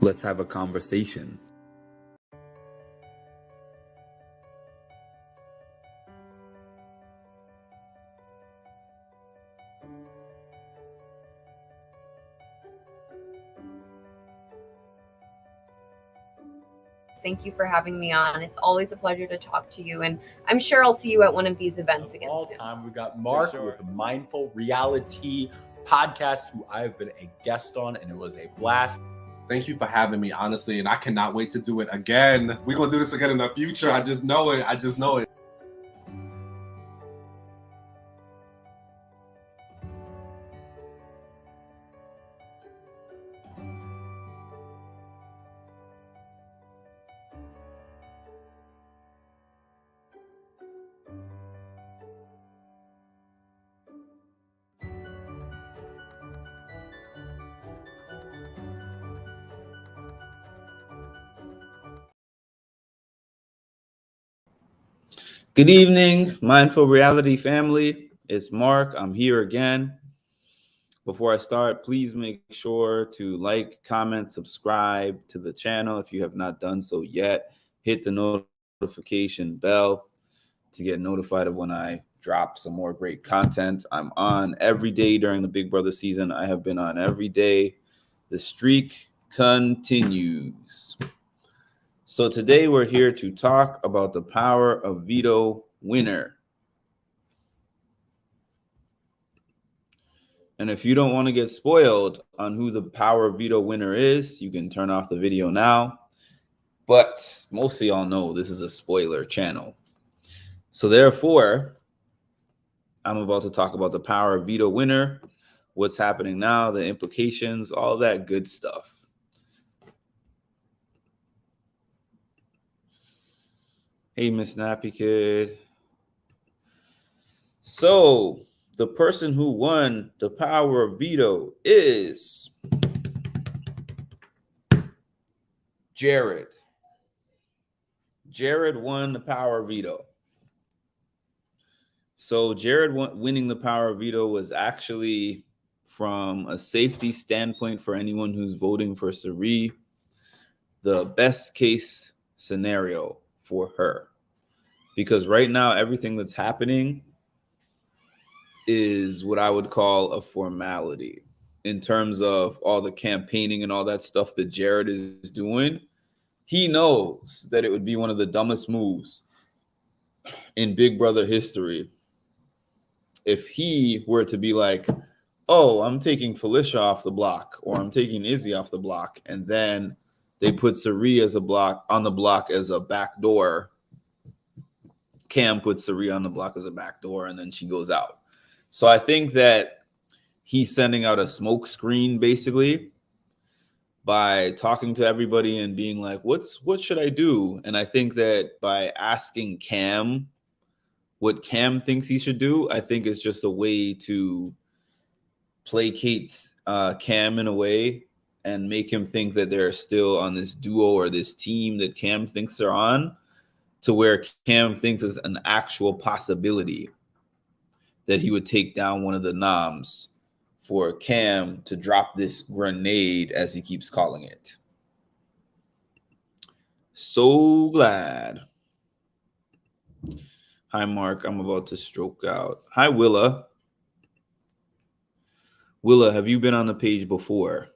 Let's have a conversation. Thank you for having me on. It's always a pleasure to talk to you, and I'm sure I'll see you at one of these events again soon. We got Mark with the Mindful Reality podcast, who I've been a guest on, and it was a blast. Thank you for having me, honestly, and I cannot wait to do it again. We're going to do this again in the future. I just know it. Good evening, Mindful Reality family. It's Mark. I'm here again. Before I start, please make sure to like, comment, subscribe to the channel if you have not done so yet. Hit the notification bell to get notified of when I drop some more great content. I'm on every day during the Big Brother season. I have been on every day. The streak continues. So today we're here to talk about the power of veto winner. And if you don't want to get spoiled on who the power of veto winner is, you can turn off the video now. But most of y'all know this is a spoiler channel. So therefore, I'm about to talk about the power of veto winner, what's happening now, the implications, all that good stuff. Hey, Miss Nappy Kid. So the person who won the power of veto is Jared. Jared won the power of veto. So Jared winning the power of veto was actually, from a safety standpoint for anyone who's voting for Sari, the best case scenario for her. Because right now, everything that's happening is what I would call a formality in terms of all the campaigning and all that stuff that Jared is doing. He knows that it would be one of the dumbest moves in Big Brother history if he were to be like, oh, I'm taking Felicia off the block, or I'm taking Izzy off the block, and then they put Sari as a block on the block as a backdoor. Cam puts Sari on the block as a backdoor, and then she goes out. So I think that he's sending out a smoke screen basically by talking to everybody and being like, what should I do? And I think that by asking Cam what Cam thinks he should do, I think is just a way to placate Cam in a way and make him think that they're still on this duo or this team that Cam thinks they're on, to where Cam thinks is an actual possibility that he would take down one of the noms for Cam to drop this grenade, as he keeps calling it. So glad. Hi, Mark. I'm about to stroke out. Hi, Willa. Willa, have you been on the page before?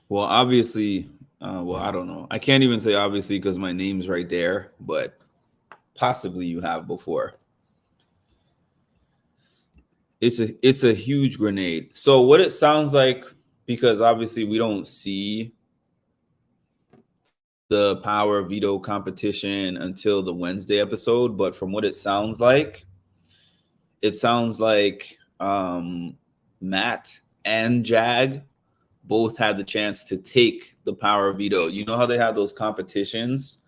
Well, obviously, I don't know. I can't even say obviously because my name's right there, but possibly you have before. It's a huge grenade. So what it sounds like, because obviously we don't see the power of veto competition until the Wednesday episode, but from what it sounds like Matt and Jag both had the chance to take the power of veto. You know how they have those competitions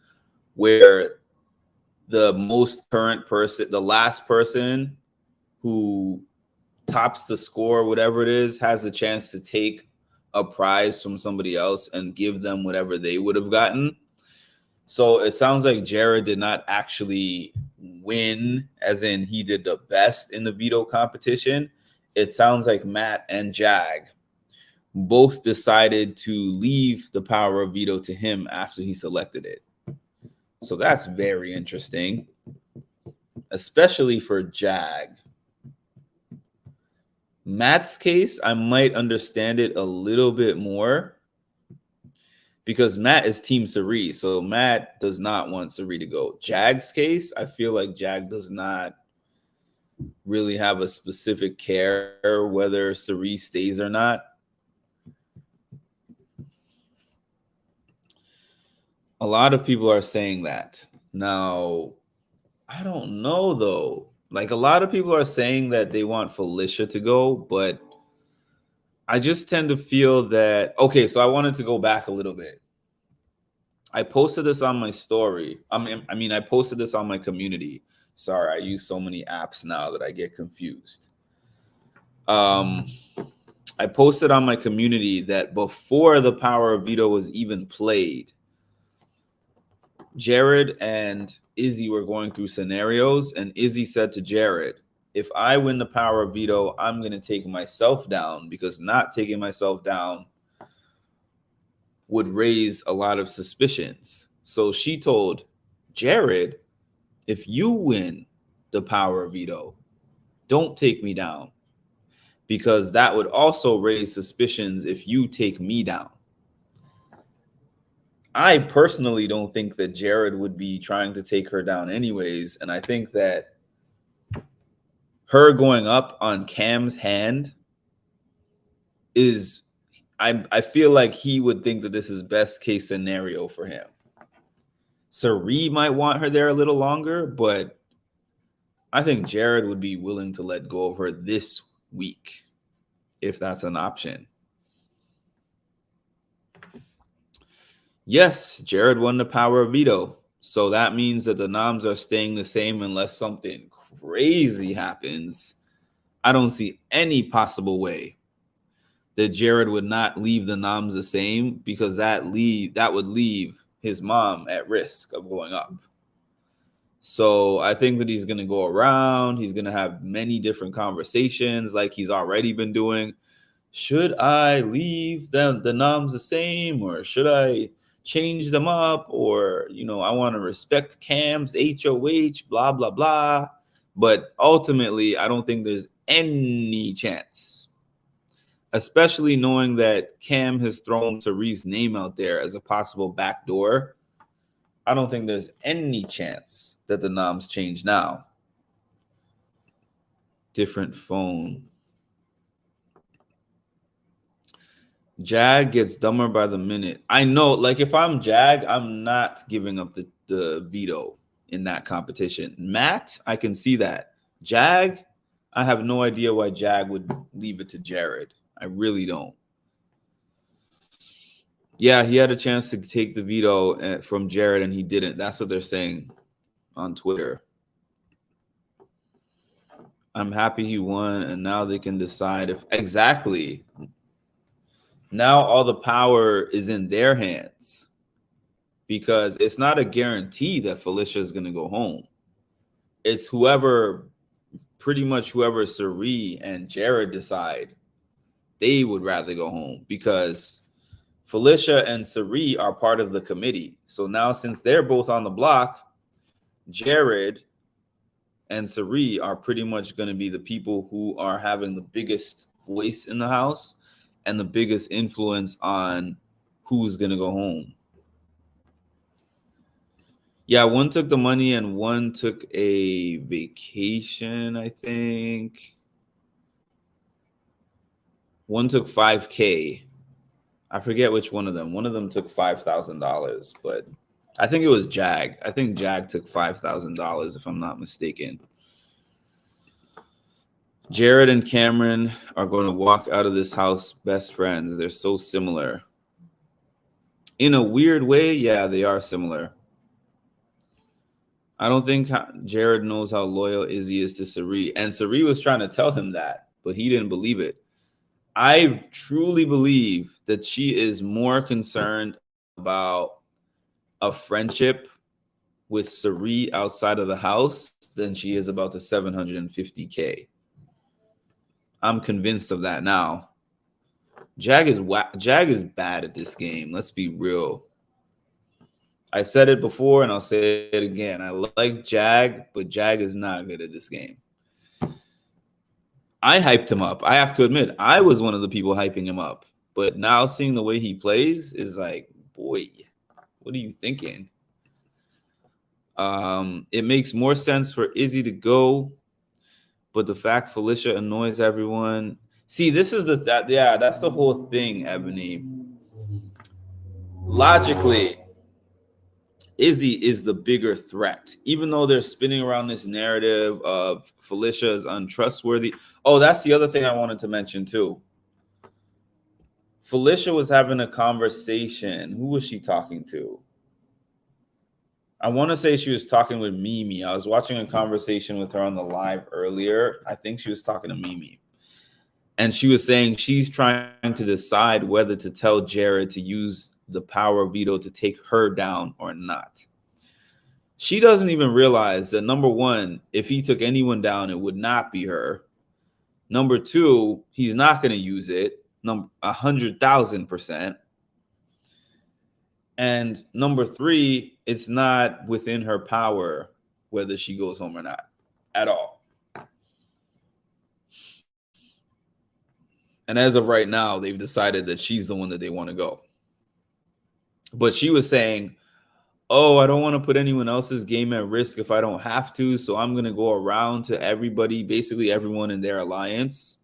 where the most current person, the last person who tops the score, whatever it is, has the chance to take a prize from somebody else and give them whatever they would have gotten. So it sounds like Jared did not actually win, as in he did the best in the veto competition. It sounds like Matt and Jag both decided to leave the power of veto to him after he selected it. So that's very interesting, especially for Jag. Matt's case, I might understand it a little bit more because Matt is Team Sari. So Matt does not want Sari to go. Jag's case, I feel like Jag does not really have a specific care whether Sari stays or not. A lot of people are saying that. Now, I don't know though. Like a lot of people are saying that they want Felicia to go, but I just tend to feel that, okay, so I wanted to go back a little bit. I posted this on my story. I posted this on my community. Sorry, I use so many apps now that I get confused. I posted on my community that before the power of veto was even played, Jared and Izzy were going through scenarios, and Izzy said to Jared, if I win the power of veto, I'm going to take myself down, because not taking myself down would raise a lot of suspicions. So she told Jared, if you win the power of veto, don't take me down, because that would also raise suspicions if you take me down. I personally don't think that Jared would be trying to take her down anyways. And I think that her going up on Cam's hand is, I feel like he would think that this is best case scenario for him. Sari might want her there a little longer, but I think Jared would be willing to let go of her this week, if that's an option. Yes, Jared won the power of veto. So that means that the noms are staying the same unless something crazy happens. I don't see any possible way that Jared would not leave the noms the same, because that would leave his mom at risk of going up. So I think that he's going to go around. He's going to have many different conversations like he's already been doing. Should I leave the noms the same, or should I change them up? Or, I want to respect Cam's HOH, blah, blah, blah. But ultimately, I don't think there's any chance, especially knowing that Cam has thrown Sari's name out there as a possible backdoor. I don't think there's any chance that the noms change now. Different phone. Jag gets dumber by the minute. I know, like, if I'm Jag, I'm not giving up the veto in that competition. Matt, I can see that. Jag, I have no idea why Jag would leave it to Jared. I really don't. Yeah, he had a chance to take the veto from Jared, and he didn't. That's what they're saying on Twitter. I'm happy he won, and now they can decide if... Exactly. Now all the power is in their hands, because it's not a guarantee that Felicia is going to go home. It's pretty much whoever Sari and Jared decide they would rather go home, because Felicia and Sari are part of the committee. So now, since they're both on the block, Jared and Sari are pretty much going to be the people who are having the biggest voice in the house and the biggest influence on who's going to go home. Yeah, one took the money and one took a vacation, I think. One took $5,000. I forget which one of them. One of them took $5,000, but I think it was Jag. I think Jag took $5,000, if I'm not mistaken. Jared and Cameron are going to walk out of this house best friends. They're so similar. In a weird way, yeah, they are similar. I don't think Jared knows how loyal Izzy is to Sari. And Sari was trying to tell him that, but he didn't believe it. I truly believe that she is more concerned about a friendship with Sari outside of the house than she is about the $750K. I'm convinced of that now. Jag is bad at this game. Let's be real. I said it before and I'll say it again. I like Jag, but Jag is not good at this game. I hyped him up. I have to admit, I was one of the people hyping him up. But now seeing the way he plays is like, boy, what are you thinking? It makes more sense for Izzy to go, but the fact Felicia annoys everyone. See, this is that's the whole thing, Ebony. Logically, Izzy is the bigger threat, even though they're spinning around this narrative of Felicia is untrustworthy. Oh, that's the other thing I wanted to mention too. Felicia was having a conversation. Who was she talking to? I want to say she was talking with Mimi. I was watching a conversation with her on the live earlier. I think she was talking to Mimi. And she was saying she's trying to decide whether to tell Jared to use the power of veto to take her down or not. She doesn't even realize that, number one, if he took anyone down, it would not be her. Number two, he's not going to use it. 100,000%. And number three, it's not within her power whether she goes home or not at all. And as of right now, they've decided that she's the one that they want to go. But she was saying, oh, I don't want to put anyone else's game at risk if I don't have to. So I'm going to go around to everybody, basically everyone in their alliance,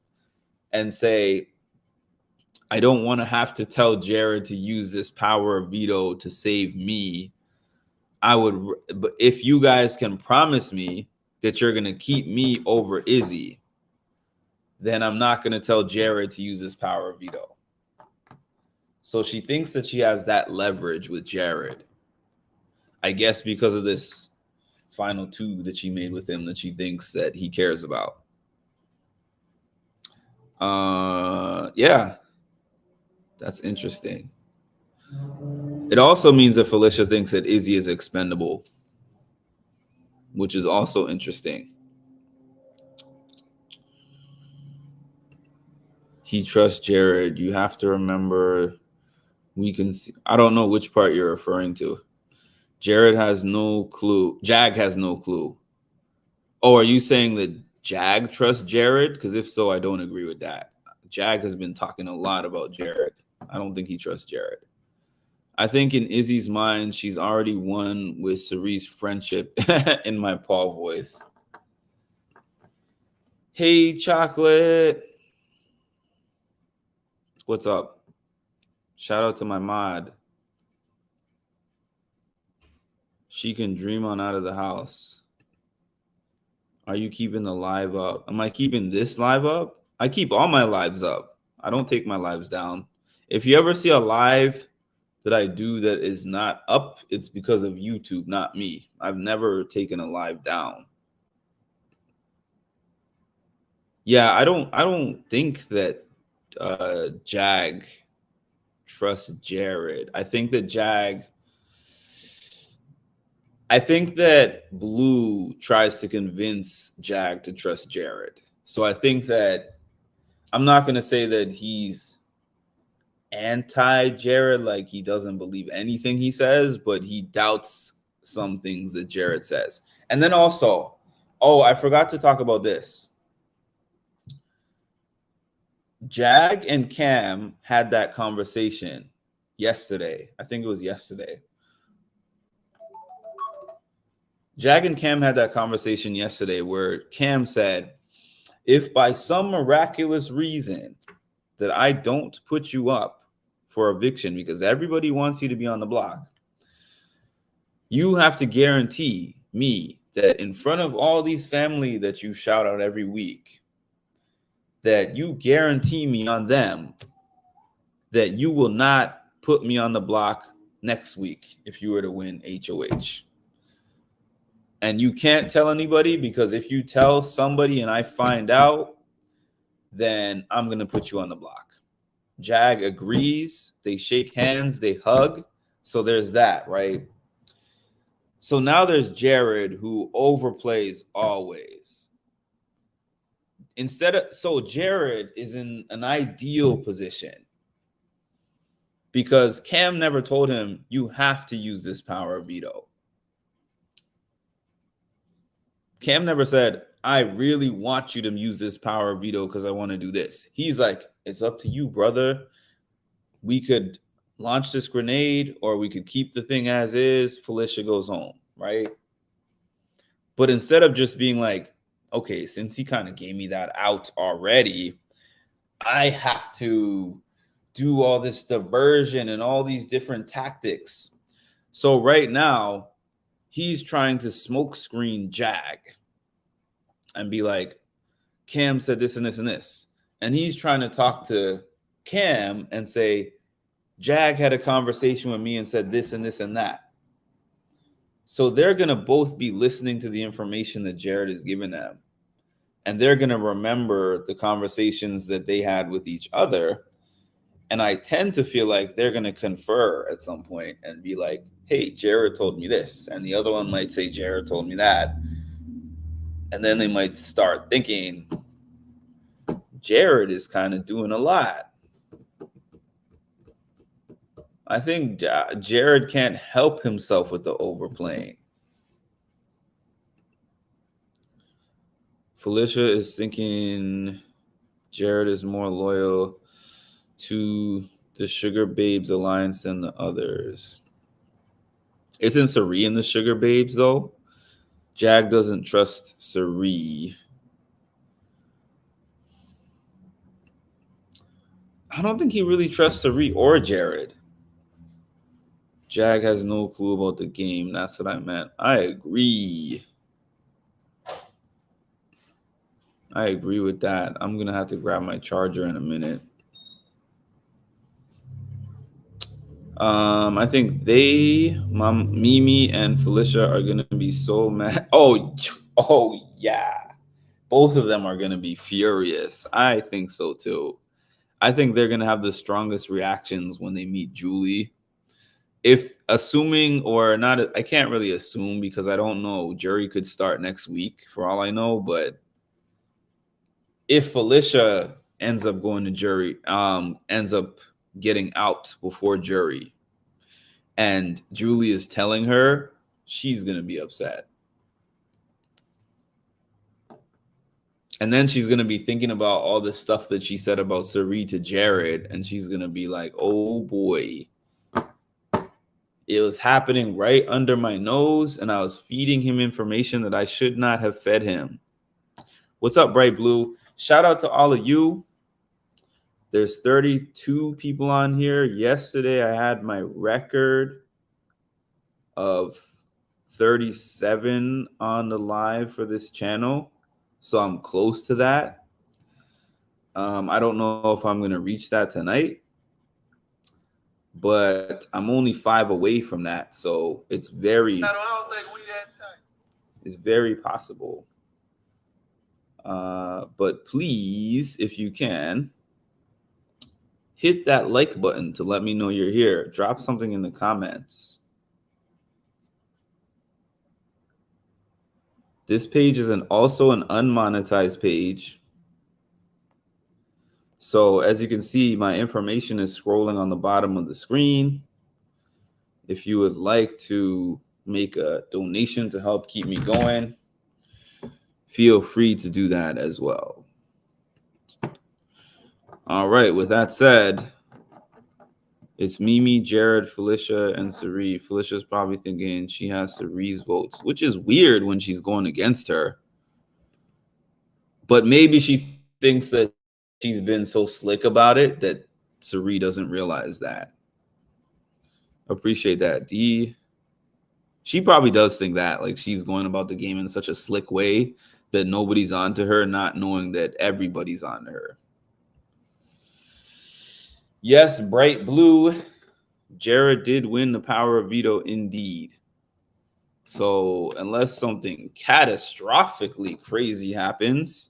and say, I don't want to have to tell Jared to use this power of veto to save me. But if you guys can promise me that you're going to keep me over Izzy, then I'm not going to tell Jared to use this power of veto. So she thinks that she has that leverage with Jared. I guess because of this final two that she made with him that she thinks that he cares about. Yeah. That's interesting. It also means that Felicia thinks that Izzy is expendable, which is also interesting. He trusts Jared. You have to remember, we can see. I don't know which part you're referring to. Jared has no clue. Jag has no clue. Oh, are you saying that Jag trusts Jared? Because if so, I don't agree with that. Jag has been talking a lot about Jared. I don't think he trusts Jared. I think in Izzy's mind, she's already won with Cerie's friendship in my Paul voice. Hey, Chocolate. What's up? Shout out to my mod. She can dream on out of the house. Are you keeping the live up? Am I keeping this live up? I keep all my lives up. I don't take my lives down. If you ever see a live that I do that is not up, it's because of YouTube, not me. I've never taken a live down. Yeah, I don't think that Jag trusts Jared. I think that Blue tries to convince Jag to trust Jared. So I think that I'm not going to say that he's anti-Jared, like he doesn't believe anything he says, but he doubts some things that Jared says. And then also, I forgot to talk about this. Jag and Cam had that conversation yesterday. I think it was yesterday. Jag and Cam had that conversation yesterday where Cam said, if by some miraculous reason that I don't put you up for eviction because everybody wants you to be on the block, you have to guarantee me that in front of all these family that you shout out every week, that you guarantee me on them that you will not put me on the block next week if you were to win HOH. And you can't tell anybody, because if you tell somebody and I find out, then I'm going to put you on the block. Jag agrees. They shake hands. They hug. So there's that, right? So now there's Jared, who overplays always. So Jared is in an ideal position because Cam never told him you have to use this power of veto. Cam never said, I really want you to use this power of veto because I want to do this. He's like, it's up to you, brother. We could launch this grenade or we could keep the thing as is. Felicia goes home, right? But instead of just being like, okay, since he kind of gave me that out already, I have to do all this diversion and all these different tactics. So right now, he's trying to smoke screen Jag and be like, Cam said this and this and this. And he's trying to talk to Cam and say, Jag had a conversation with me and said this and this and that. So they're going to both be listening to the information that Jared is giving them. And they're going to remember the conversations that they had with each other. And I tend to feel like they're going to confer at some point and be like, hey, Jared told me this. And the other one might say, Jared told me that. And then they might start thinking, Jared is kind of doing a lot. I think Jared can't help himself with the overplaying. Felicia is thinking Jared is more loyal to the Sugar Babes alliance than the others. Isn't Sari in the Sugar Babes, though? Jag doesn't trust Sari. I don't think he really trusts Sari or Jared. Jag has no clue about the game. That's what I meant. I agree. I agree with that. I'm going to have to grab my charger in a minute. I think Mimi and Felicia are going to be so mad. Oh, yeah. Both of them are going to be furious. I think so, too. I think they're going to have the strongest reactions when they meet Julie. If assuming or not, I can't really assume because I don't know. Jury could start next week for all I know. But if Felicia ends up going to jury, ends up getting out before jury, and Julie is telling her, she's going to be upset. And then she's going to be thinking about all the stuff that she said about Sari to Jared. And she's going to be like, oh, boy. It was happening right under my nose, and I was feeding him information that I should not have fed him. What's up, Bright Blue? Shout out to all of you. There's 32 people on here. Yesterday, I had my record of 37 on the live for this channel. So I'm close to that. I don't know if I'm going to reach that tonight, but I'm only 5 away from that. So it's very, I don't think we that tight. It's very possible. But please, if you can, hit that like button to let me know you're here. Drop something in the comments. This page is also an unmonetized page. So as you can see, my information is scrolling on the bottom of the screen. If you would like to make a donation to help keep me going, feel free to do that as well. All right, with that said, it's Mimi, Jared, Felicia, and Sari. Felicia's probably thinking she has Sari's votes, which is weird when she's going against her. But maybe she thinks that she's been so slick about it that Sari doesn't realize that. Appreciate that, D. She probably does think that, like she's going about the game in such a slick way that nobody's onto her, not knowing that everybody's onto her. Yes, Bright Blue. Jared did win the power of veto indeed. So unless something catastrophically crazy happens,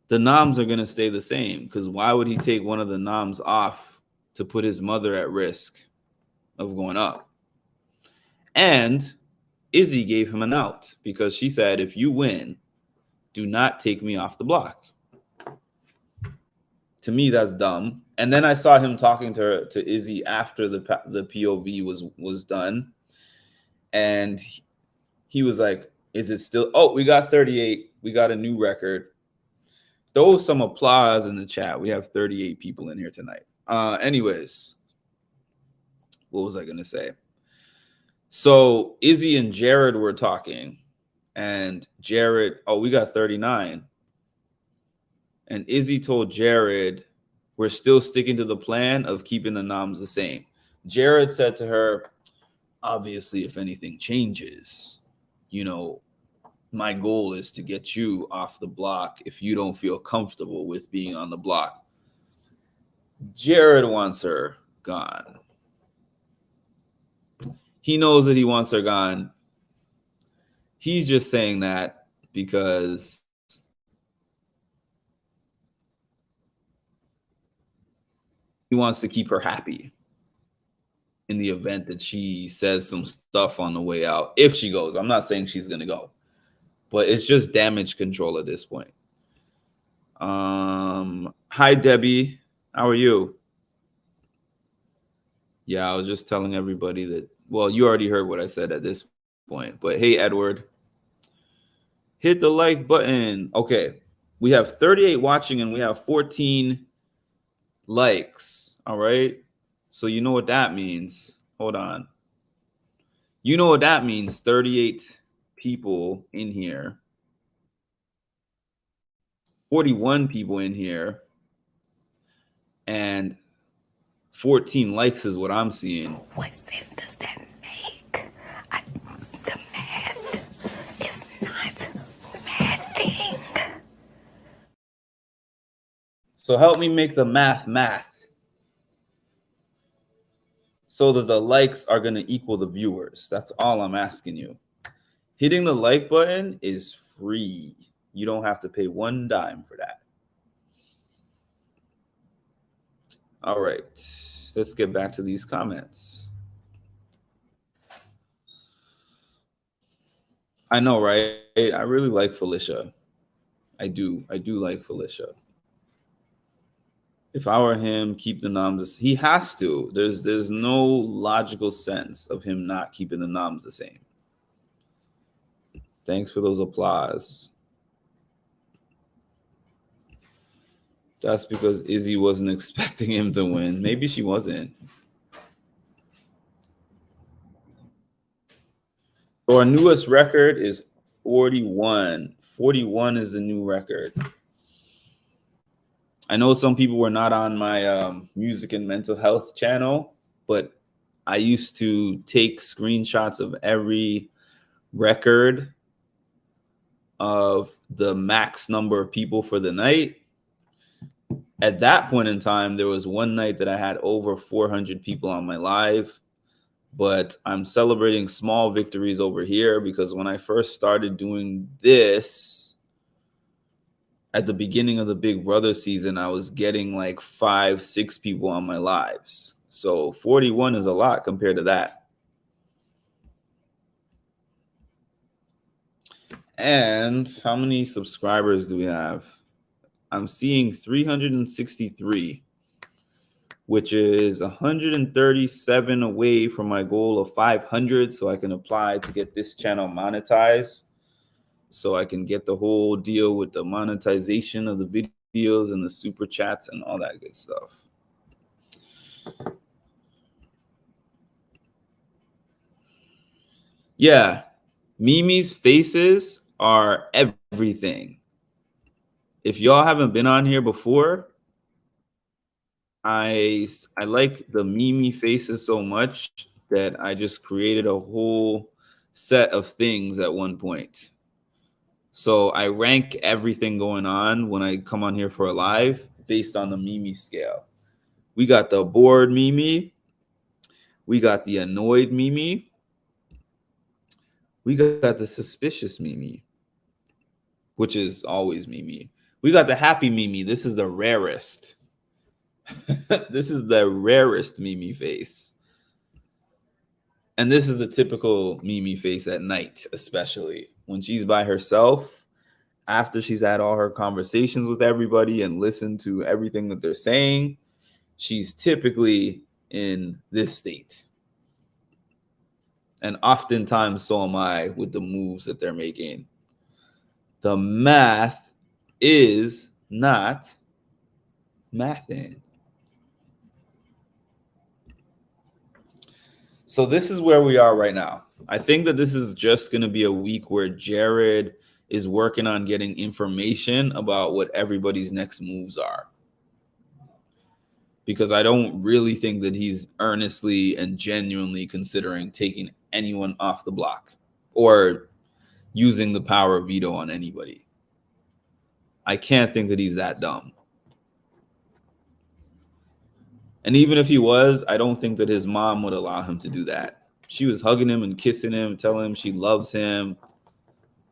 the noms are going to stay the same, because why would he take one of the noms off to put his mother at risk of going up? And Izzy gave him an out because she said, if you win, do not take me off the block. To me, that's dumb. And then I saw him talking to Izzy after the POV was done, and he was like, "Is it still? Oh, we got 38. We got a new record." Throw some applause in the chat. We have 38 people in here tonight. Anyways, what was I gonna say? So Izzy and Jared were talking, and Jared, oh, we got 39. And Izzy told Jared, we're still sticking to the plan of keeping the noms the same. Jared said to her, obviously, if anything changes, you know, my goal is to get you off the block if you don't feel comfortable with being on the block. Jared wants her gone. He knows that he wants her gone. He's just saying that because he wants to keep her happy in the event that she says some stuff on the way out. If she goes, I'm not saying she's going to go, but it's just damage control at this point. Hi, Debbie. How are you? Yeah, I was just telling everybody that, well, you already heard what I said at this point, but hey, Edward, hit the like button. Okay, we have 38 watching and we have 14 likes. All right, so you know what that means. Hold on. You know what that means. 38 people in here. 41 people in here. And 14 likes is what I'm seeing. What sense does that make? The math is not mathing. So help me make the math so that the likes are going to equal the viewers. That's all I'm asking you. Hitting the like button is free. You don't have to pay one dime for that. All right, let's get back to these comments. I know, right? I really like Felicia. I do like Felicia. If I were him, keep the noms. He has to. There's no logical sense of him not keeping the noms the same. Thanks for those applause. That's because Izzy wasn't expecting him to win. Maybe she wasn't. So our newest record is 41. 41 is the new record. I know some people were not on my music and mental health channel, but I used to take screenshots of every record of the max number of people for the night. At that point in time, there was one night that I had over 400 people on my live, but I'm celebrating small victories over here because when I first started doing this at the beginning of the Big Brother season, I was getting like 5-6 people on my lives. So 41 is a lot compared to that. And how many subscribers do we have? I'm seeing 363, which is 137 away from my goal of 500. So I can apply to get this channel monetized. So I can get the whole deal with the monetization of the videos and the super chats and all that good stuff. Yeah, Mimi's faces are everything. If y'all haven't been on here before, I like the Mimi faces so much that I just created a whole set of things at one point. So I rank everything going on when I come on here for a live based on the Mimi scale. We got the bored Mimi. We got the annoyed Mimi. We got the suspicious Mimi, which is always Mimi. We got the happy Mimi. This is the rarest. This is the rarest Mimi face. And this is the typical Mimi face at night, especially when she's by herself. after she's had all her conversations with everybody and listened to everything that they're saying, she's typically in this state. And oftentimes, so am I with the moves that they're making. The math is not mathing. So this is where we are right now. I think that this is just going to be a week where Jared is working on getting information about what everybody's next moves are. Because I don't really think that he's earnestly and genuinely considering taking anyone off the block or using the power of veto on anybody. I can't think that he's that dumb. And even if he was, I don't think that his mom would allow him to do that. She was hugging him and kissing him, telling him she loves him,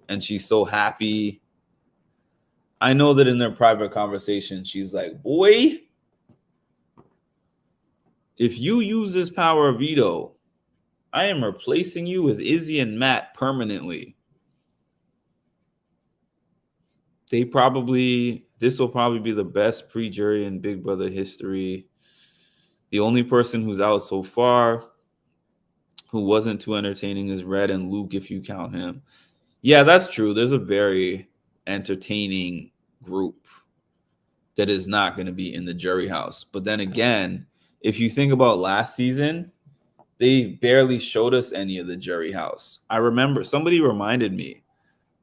and she's so happy. I know that in their private conversation, she's like, boy, if you use this power of veto, I am replacing you with Izzy and Matt permanently. This will probably be the best pre-jury in Big Brother history. The only person who's out so far who wasn't too entertaining is Red and Luke, if you count him. Yeah, that's true. There's a very entertaining group that is not going to be in the jury house. But then again, if you think about last season, they barely showed us any of the jury house. I remember somebody reminded me.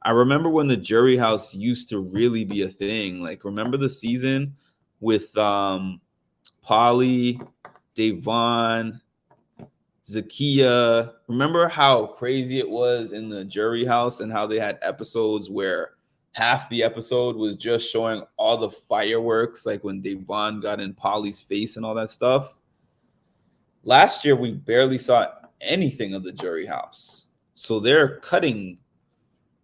I remember when the jury house used to really be a thing. Like, remember the season with Polly, Devon, Zakiya? Remember how crazy it was in the jury house and how they had episodes where half the episode was just showing all the fireworks, like when Devon got in Polly's face and all that stuff? Last year, we barely saw anything of the jury house. So they're cutting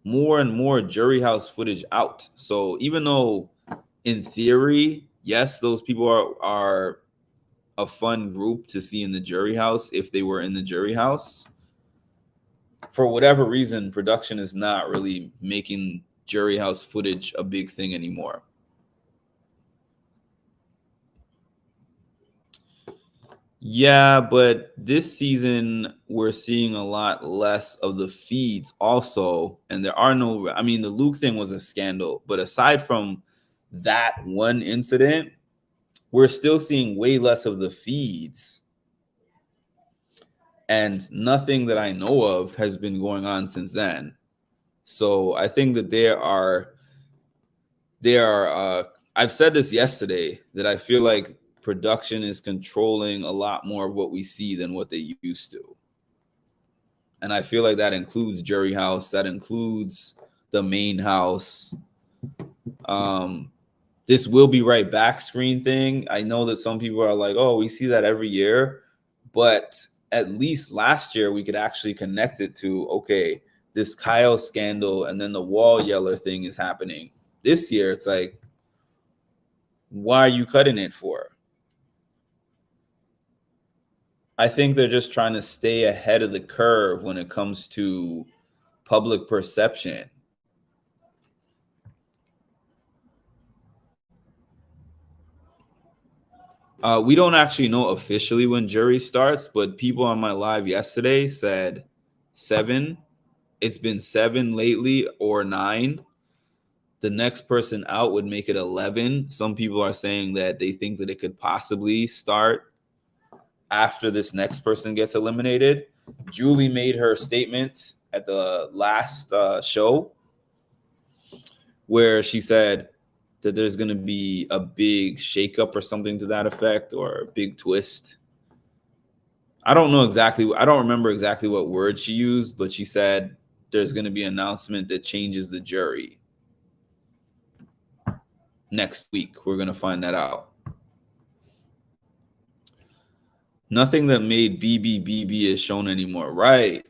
more and more jury house footage out. So even though in theory, yes, those people are a fun group to see in the jury house if they were in the jury house, for whatever reason, production is not really making jury house footage a big thing anymore. Yeah, but this season we're seeing a lot less of the feeds also, and there are no, I mean, the Luke thing was a scandal, but aside from that one incident, we're still seeing way less of the feeds, and nothing that I know of has been going on since then. So I think that I've said this yesterday, that I feel like production is controlling a lot more of what we see than what they used to. And I feel like that includes jury house, that includes the main house. This will be right back screen thing. I know that some people are like, oh, we see that every year, but at least last year we could actually connect it to, okay, this Kyle scandal and then the wall yeller thing is happening. This year it's like, why are you cutting it for? I think they're just trying to stay ahead of the curve when it comes to public perception. We don't actually know officially when jury starts, but people on my live yesterday said 7. It's been 7 lately, or 9. The next person out would make it 11. Some people are saying that they think that it could possibly start after this next person gets eliminated. Julie made her statement at the last show where she said that there's going to be a big shakeup or something to that effect, or a big twist. I don't remember exactly what word she used, but she said there's going to be an announcement that changes the jury. Next week, we're going to find that out. Nothing that made BBBB is shown anymore. Right.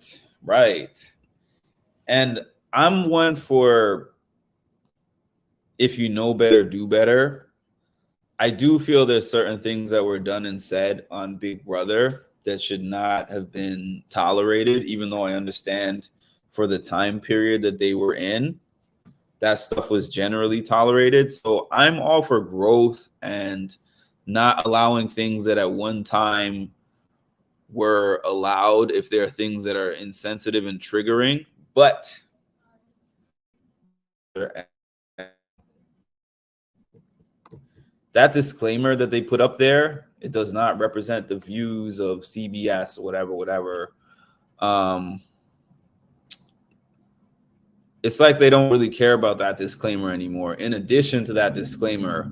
And I'm one for, if you know better, do better. I do feel there's certain things that were done and said on Big Brother that should not have been tolerated, even though I understand for the time period that they were in. that stuff was generally tolerated. So I'm all for growth and not allowing things that at one time were allowed if there are things that are insensitive and triggering. But that disclaimer that they put up there, it does not represent the views of CBS or whatever. It's like they don't really care about that disclaimer anymore. In addition to that disclaimer,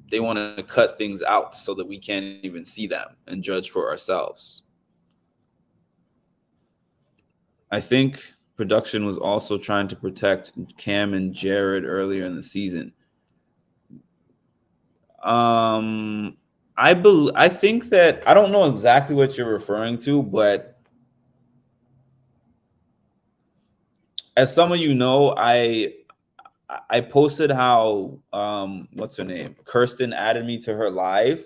they want to cut things out so that we can't even see them and judge for ourselves. I think production was also trying to protect Cam and Jared earlier in the season. I think that I don't know exactly what you're referring to, but as some of you know, I posted how what's her name? Kirsten added me to her live,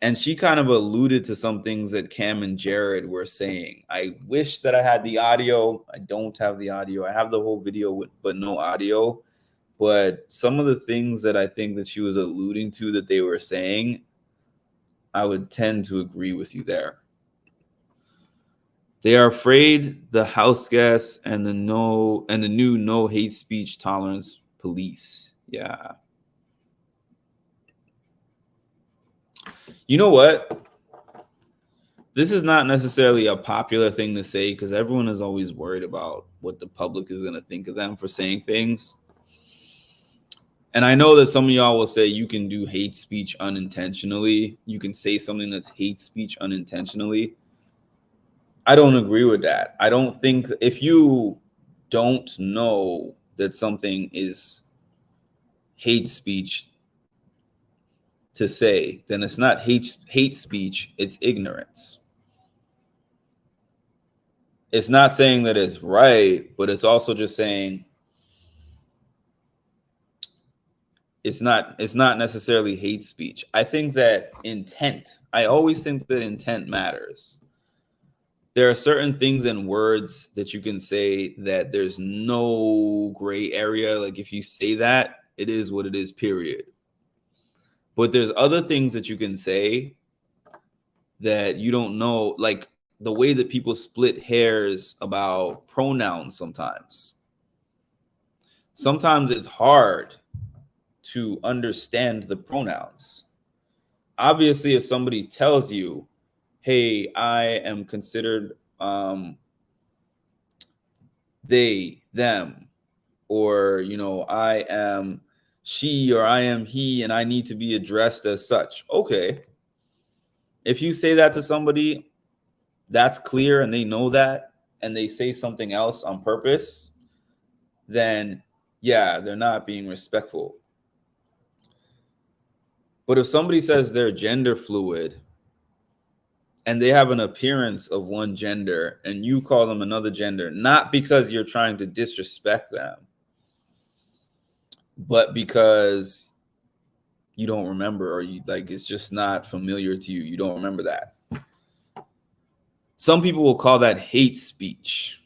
and she kind of alluded to some things that Cam and Jared were saying. I wish that I had the audio. I don't have the audio. I have the whole video but no audio. But some of the things that I think that she was alluding to that they were saying, I would tend to agree with you there. They are afraid the house guests and the new no hate speech tolerance police. Yeah. You know what? This is not necessarily a popular thing to say because everyone is always worried about what the public is going to think of them for saying things. And I know that some of y'all will say you can do hate speech unintentionally. You can say something that's hate speech unintentionally. I don't agree with that. I don't think if you don't know that something is hate speech to say, then it's not hate speech, it's ignorance. It's not saying that it's right, but it's also just saying it's not necessarily hate speech. I think that intent, I always think that intent matters. There are certain things and words that you can say that there's no gray area. Like if you say that, it is what it is, period. But there's other things that you can say that you don't know, like the way that people split hairs about pronouns sometimes. Sometimes it's hard to understand the pronouns. Obviously, if somebody tells you, hey, I am considered they, them, or, you know, I am she or I am he, and I need to be addressed as such. Okay. If you say that to somebody, that's clear and they know that, and they say something else on purpose, then yeah, they're not being respectful. But if somebody says they're gender fluid and they have an appearance of one gender and you call them another gender, not because you're trying to disrespect them, but because you don't remember, or you like it's just not familiar to you, you don't remember that. Some people will call that hate speech.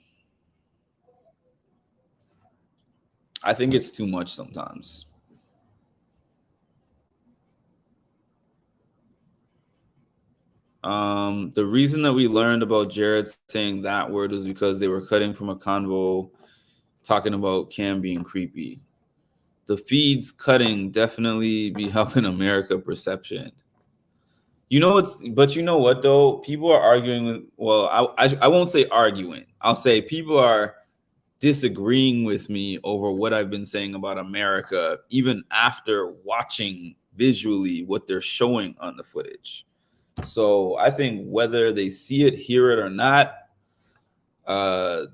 I think it's too much sometimes. The reason that we learned about Jared saying that word was because they were cutting from a convo talking about Cam being creepy. The feeds cutting definitely be helping America perception. You know but you know what though? People are arguing with, well, I won't say arguing. I'll say people are disagreeing with me over what I've been saying about America, even after watching visually what they're showing on the footage. So I think whether they see it, hear it, or not,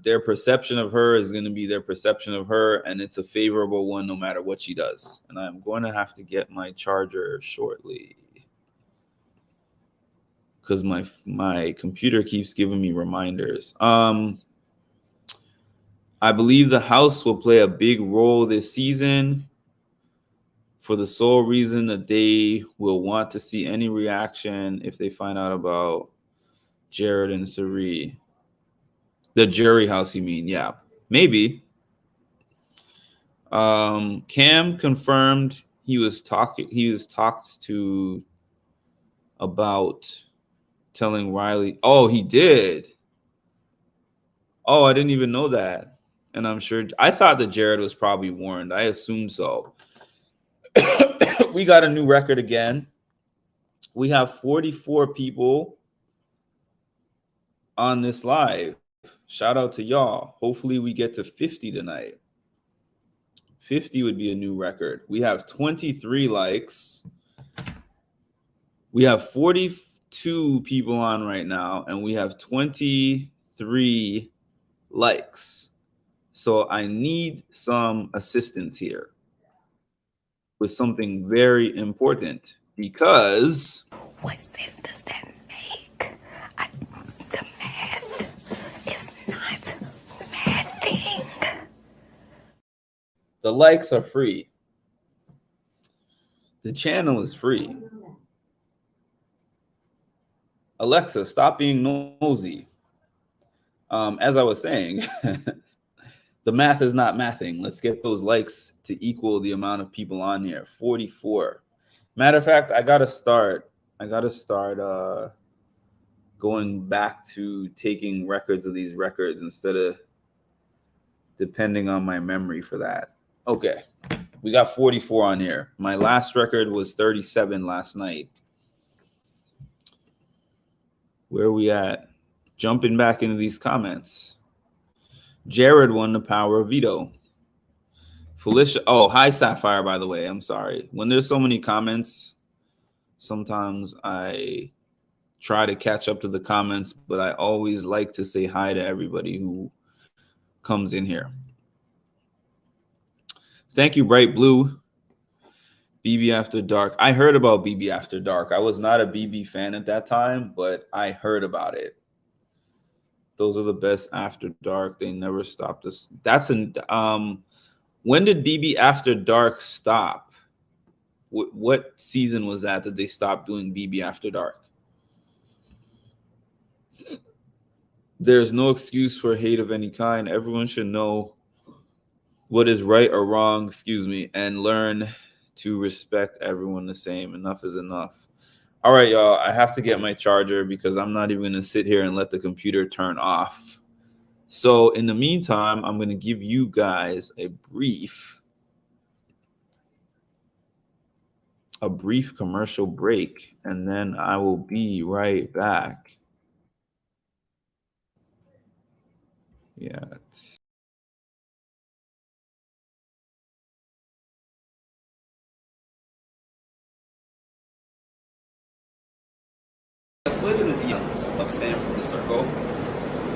their perception of her is going to be their perception of her, and it's a favorable one no matter what she does. And I'm going to have to get my charger shortly because my computer keeps giving me reminders. I believe the house will play a big role this season for the sole reason that they will want to see any reaction if they find out about Jared and Sari. The jury house, you mean? Yeah, maybe. Cam confirmed he was talked to about telling Riley. Oh, he did. Oh, I didn't even know that. And I'm sure I thought that Jared was probably warned. I assumed so. We got a new record again. We have 44 people on this live. Shout out to y'all. Hopefully we get to 50 tonight. 50 would be a new record. We have 23 likes. We have 42 people on right now, and we have 23 likes. So I need some assistance here with something very important, because What sense does that make? The math is not mathing. the likes are free. The channel is free. Alexa, stop being nosy. As I was saying, the math is not mathing. Let's get those likes to equal the amount of people on here. 44. Matter of fact, I gotta start going back to taking records of these records instead of depending on my memory for that. Okay, we got 44 on here. My last record was 37 last night. Where are we at? Jumping back into these comments. Jared won the power of veto. Felicia, oh, hi Sapphire, by the way. I'm sorry. When there's so many comments, sometimes I try to catch up to the comments, but I always like to say hi to everybody who comes in here. Thank you, Bright Blue. BB After Dark. I heard about BB After Dark. I was not a BB fan at that time, but I heard about it. Those are the best After Dark. They never stopped us. That's an when did BB After Dark stop? What season was that they stopped doing BB After Dark? There's no excuse for hate of any kind. Everyone should know what is right or wrong, and learn to respect everyone the same. Enough is enough. All right, y'all, I have to get my charger because I'm not even going to sit here and let the computer turn off. So in the meantime, I'm going to give you guys a brief commercial break, and then I will be right back. Yeah. I slid in the DMs of Sam from the Circle.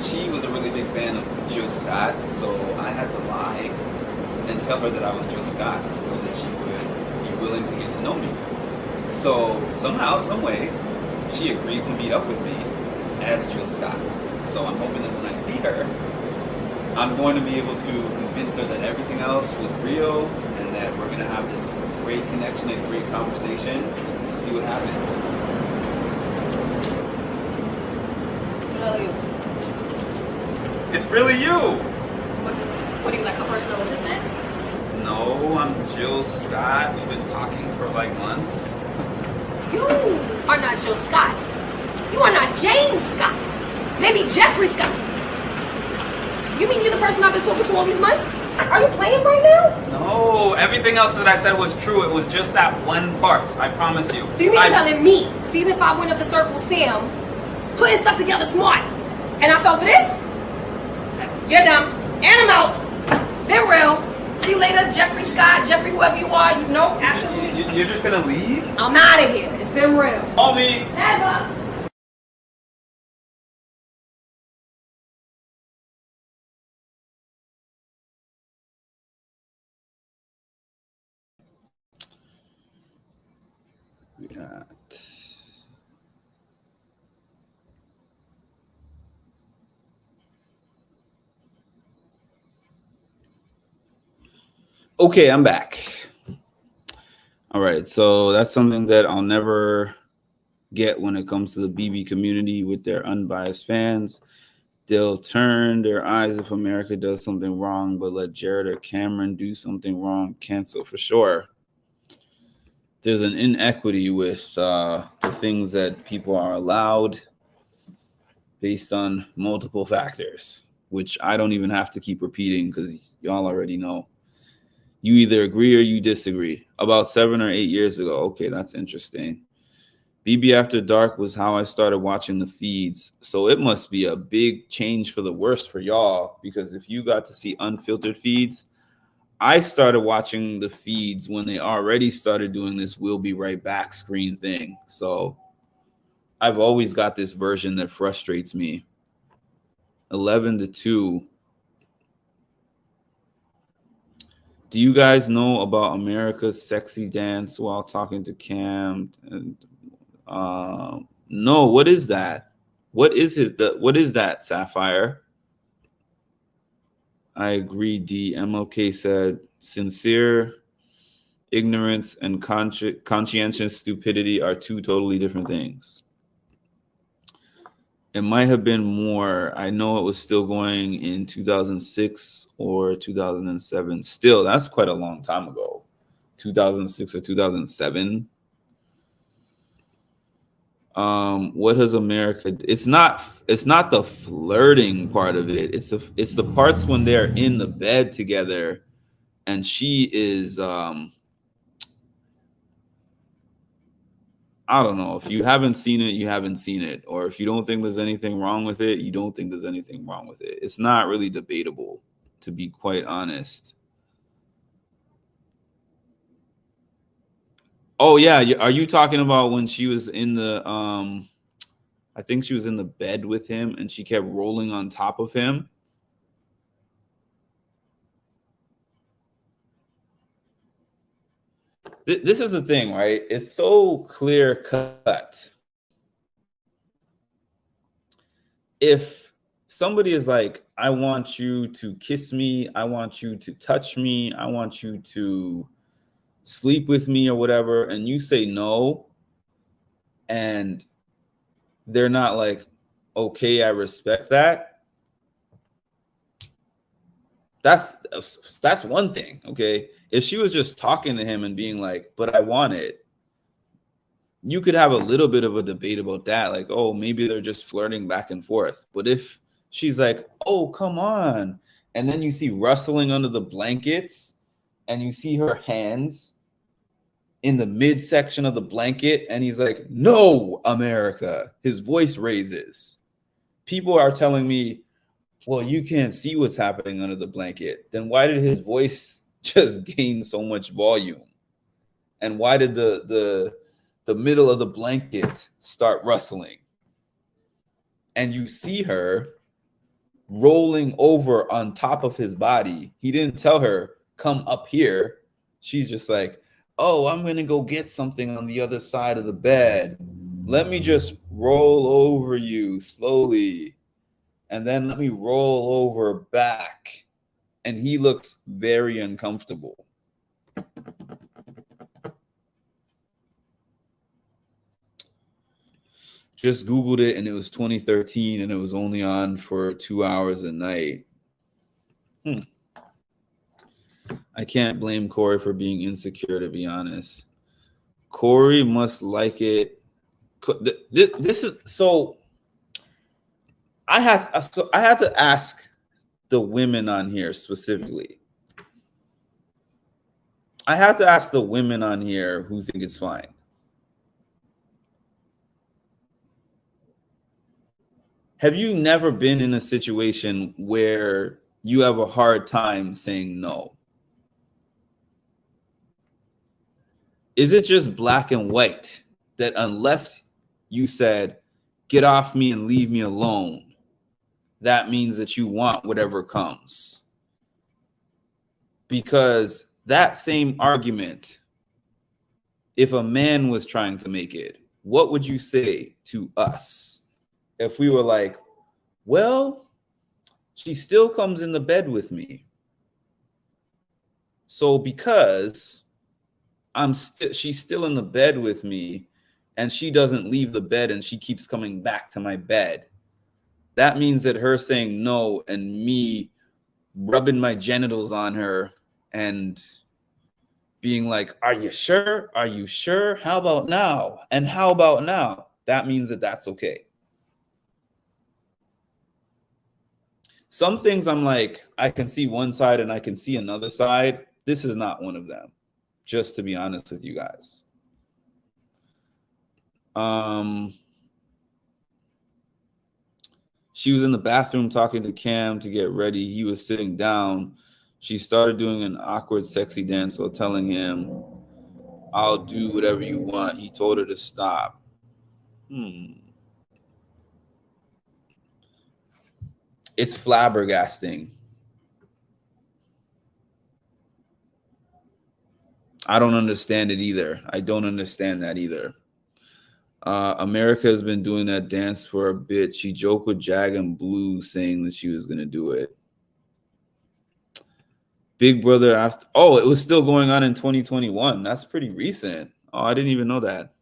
She was a really big fan of Jill Scott, so I had to lie and tell her that I was Jill Scott so that she would be willing to get to know me. So somehow, some way, she agreed to meet up with me as Jill Scott. So I'm hoping that when I see her, I'm going to be able to convince her that everything else was real and that we're going to have this great connection and great conversation. We'll see what happens. It's really you. What are you, like a personal assistant? No, I'm Jill Scott. We've been talking for like months. You are not Jill Scott. You are not James Scott. Maybe Jeffrey Scott. You mean you're the person I've been talking to all these months? Are you playing right now? No, everything else that I said was true. It was just that one part. I promise you. So you mean telling me, season 5 winner of the Circle, Sam, putting stuff together smart, and I fell for this? You're dumb. And I'm out. Been real. See you later, Jeffrey Scott, Jeffrey, whoever you are. You know, absolutely. You're just gonna leave? I'm out of here. It's been real. Call me. Never. Yeah. Okay, I'm back. All right, so that's something that I'll never get when it comes to the BB community with their unbiased fans. They'll turn their eyes if America does something wrong, but let Jared or Cameron do something wrong, cancel for sure. There's an inequity with the things that people are allowed based on multiple factors, which I don't even have to keep repeating because y'all already know. You either agree or you disagree. About 7 or 8 years ago. Okay, that's interesting. BB After Dark was how I started watching the feeds. So it must be a big change for the worse for y'all, because if you got to see unfiltered feeds, I started watching the feeds when they already started doing this "we'll be right back" screen thing. So I've always got this version that frustrates me. 11-2. Do you guys know about America's Sexy Dance while talking to Cam? And no, what is that? What is that, Sapphire? I agree, D. MLK said, sincere ignorance and conscientious stupidity are two totally different things. It might have been more. I know it was still going in 2006 or 2007. Still, that's quite a long time ago. 2006 or 2007. What has America? It's not the flirting part of it. It's the parts when they're in the bed together, and she is I don't know. If you haven't seen it, you haven't seen it. Or if you don't think there's anything wrong with it, you don't think there's anything wrong with it. It's not really debatable, to be quite honest. Oh, yeah. Are you talking about when she was in the, I think she was in the bed with him and she kept rolling on top of him? This is the thing, right? It's so clear cut. If somebody is like, I want you to kiss me, I want you to touch me, I want you to sleep with me or whatever, and you say no, and they're not like, okay, I respect that. That's one thing, okay? If she was just talking to him and being like, but I want it, you could have a little bit of a debate about that. Like, oh, maybe they're just flirting back and forth. But if she's like, oh, come on. And then you see rustling under the blankets and you see her hands in the midsection of the blanket. And he's like, no, America. His voice raises. People are telling me, well, you can't see what's happening under the blanket. Then why did his voice just gain so much volume? And why did the middle of the blanket start rustling? And you see her rolling over on top of his body. He didn't tell her, come up here. She's just like, oh, I'm going to go get something on the other side of the bed. Let me just roll over you slowly. And then let me roll over back. And he looks very uncomfortable. Just Googled it and it was 2013 and it was only on for 2 hours a night. I can't blame Corey for being insecure, to be honest. Corey must like it. This is so. I had to ask the women on here specifically. I had to ask the women on here who think it's fine. Have you never been in a situation where you have a hard time saying no? Is it just black and white that unless you said, get off me and leave me alone, that means that you want whatever comes? Because that same argument, if a man was trying to make it, what would you say to us? If we were like, well, she still comes in the bed with me. So because she's still in the bed with me and she doesn't leave the bed and she keeps coming back to my bed, that means that her saying no and me rubbing my genitals on her and being like, are you sure? Are you sure? How about now? And how about now? That means that that's okay. Some things I'm like, I can see one side and I can see another side. This is not one of them, just to be honest with you guys. She was in the bathroom talking to Cam to get ready. He was sitting down. She started doing an awkward, sexy dance while telling him, I'll do whatever you want. He told her to stop. It's flabbergasting. I don't understand it either. I don't understand that either. America has been doing that dance for a bit. She joked with Jag and Blue saying that she was going to do it. Big Brother after, oh, it was still going on in 2021. That's pretty recent. Oh, I didn't even know that.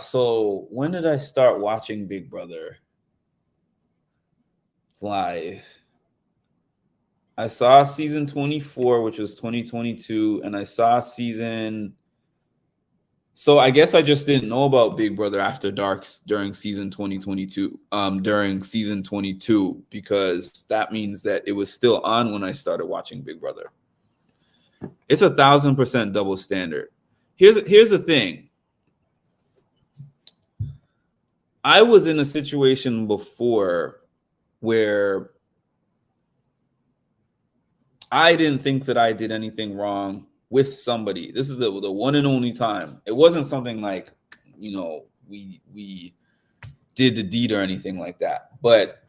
So when did I start watching Big Brother live? I saw season 24, which was 2022, and I saw season. So I guess I just didn't know about Big Brother After Dark during season 2022, during season 22, because that means that it was still on when I started watching Big Brother. It's 1,000% double standard. Here's the thing. I was in a situation before where I didn't think that I did anything wrong with somebody. This is the one and only time. It wasn't something like, you know, we did the deed or anything like that. But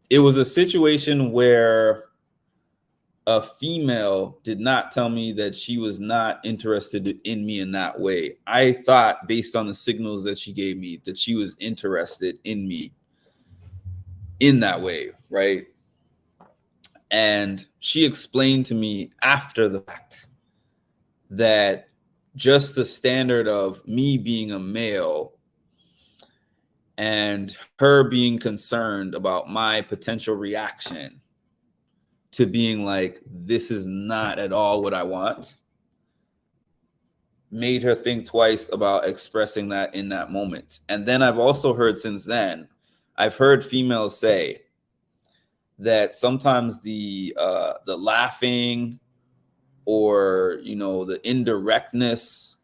it was a situation where a female did not tell me that she was not interested in me in that way. I thought, based on the signals that she gave me, that she was interested in me in that way, right? And she explained to me after the fact that just the standard of me being a male and her being concerned about my potential reaction to being like, this is not at all what I want, made her think twice about expressing that in that moment. And then I've also heard since then, I've heard females say that sometimes the laughing or, you know, the indirectness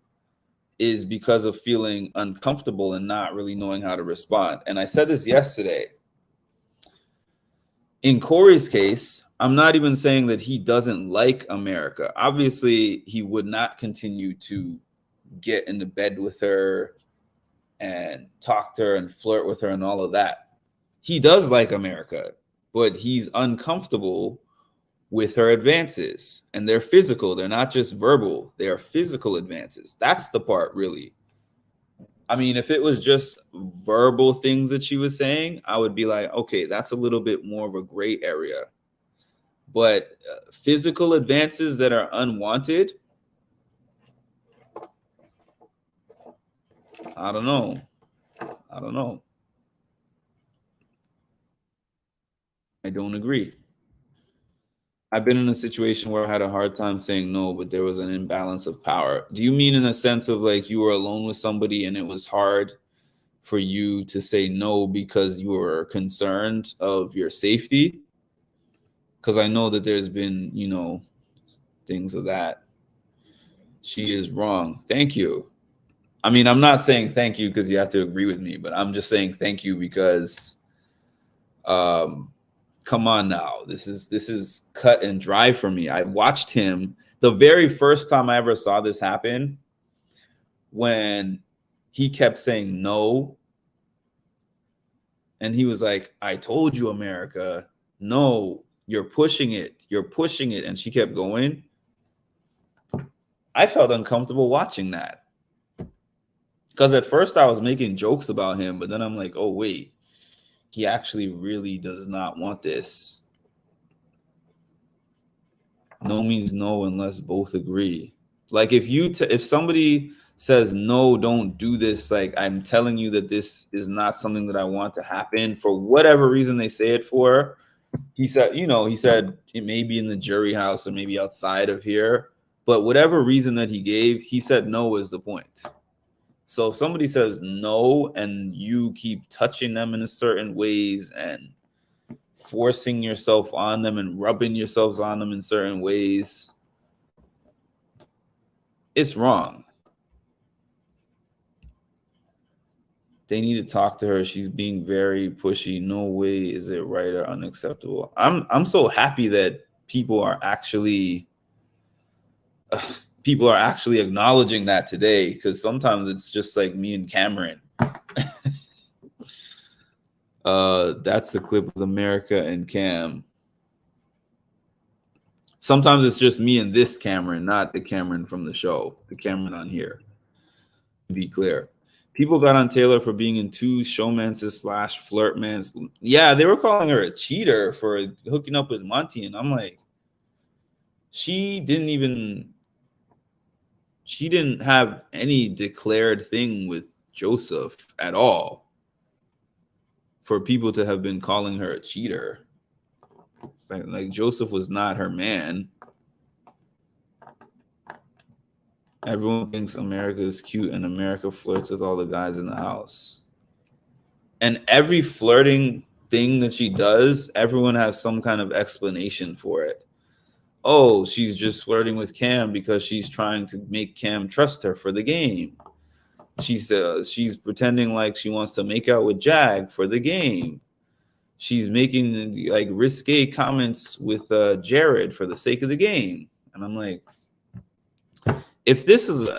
is because of feeling uncomfortable and not really knowing how to respond. And I said this yesterday. In Corey's case, I'm not even saying that he doesn't like America. Obviously, he would not continue to get into bed with her and talk to her and flirt with her and all of that. He does like America, but he's uncomfortable with her advances. And they're physical. They're not just verbal. They are physical advances. That's the part, really. I mean, if it was just verbal things that she was saying, I would be like, okay, that's a little bit more of a gray area. But physical advances that are unwanted, I don't know. I don't agree. I've been in a situation where I had a hard time saying no, but there was an imbalance of power. Do you mean in the sense of like you were alone with somebody and it was hard for you to say no because you were concerned of your safety? Because I know that there's been, you know, things of that. She is wrong. Thank you. I mean, I'm not saying thank you because you have to agree with me, but I'm just saying thank you because come on now. This is cut and dry for me. I watched him the very first time I ever saw this happen, when he kept saying no. And he was like, I told you, America, no, you're pushing it. You're pushing it. And she kept going. I felt uncomfortable watching that. Because at first I was making jokes about him, but then I'm like, oh, wait. He actually really does not want this. No means no unless both agree. Like if somebody says, no, don't do this. Like, I'm telling you that this is not something that I want to happen for whatever reason they say it for. He said, he said it may be in the jury house or maybe outside of here, but whatever reason that he gave, he said no is the point. So if somebody says no and you keep touching them in a certain ways and forcing yourself on them and rubbing yourselves on them in certain ways, it's wrong. They need to talk to her. She's being very pushy. No way is it right or unacceptable. I'm so happy that people are actually acknowledging that today, because sometimes it's just like me and Cameron. That's the clip with America and Cam. Sometimes it's just me and this Cameron, not the Cameron from the show, the Cameron on here, to be clear. People got on Taylor for being in 2 showmances / flirtmans. Yeah, they were calling her a cheater for hooking up with Monty, and I'm like, she didn't have any declared thing with Joseph at all for people to have been calling her a cheater. It's like Joseph was not her man. Everyone thinks America is cute and America flirts with all the guys in the house. And every flirting thing that she does, everyone has some kind of explanation for it. Oh, she's just flirting with Cam because she's trying to make Cam trust her for the game. She's pretending like she wants to make out with Jag for the game. She's making like risque comments with Jared for the sake of the game. And I'm like, if this is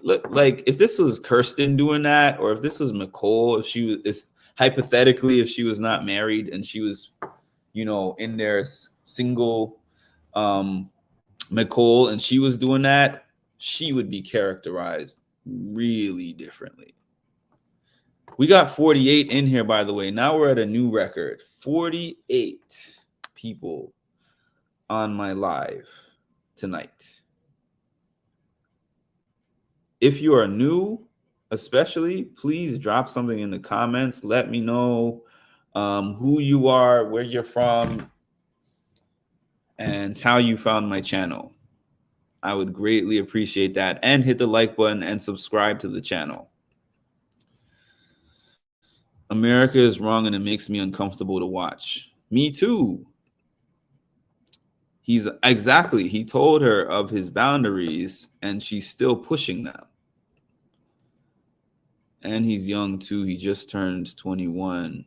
if this was Kirsten doing that, or if this was Nicole, hypothetically, if she was not married and she was, in there single, Nicole, and she was doing that, she would be characterized really differently. We got 48 in here, by the way. Now we're at a new record. 48 people on my live tonight. If you are new, especially, please drop something in the comments. Let me know who you are, where you're from, and how you found my channel. I would greatly appreciate that. And hit the like button and subscribe to the channel. America is wrong and it makes me uncomfortable to watch. Me too. He told her of his boundaries and she's still pushing them. And he's young too. He just turned 21.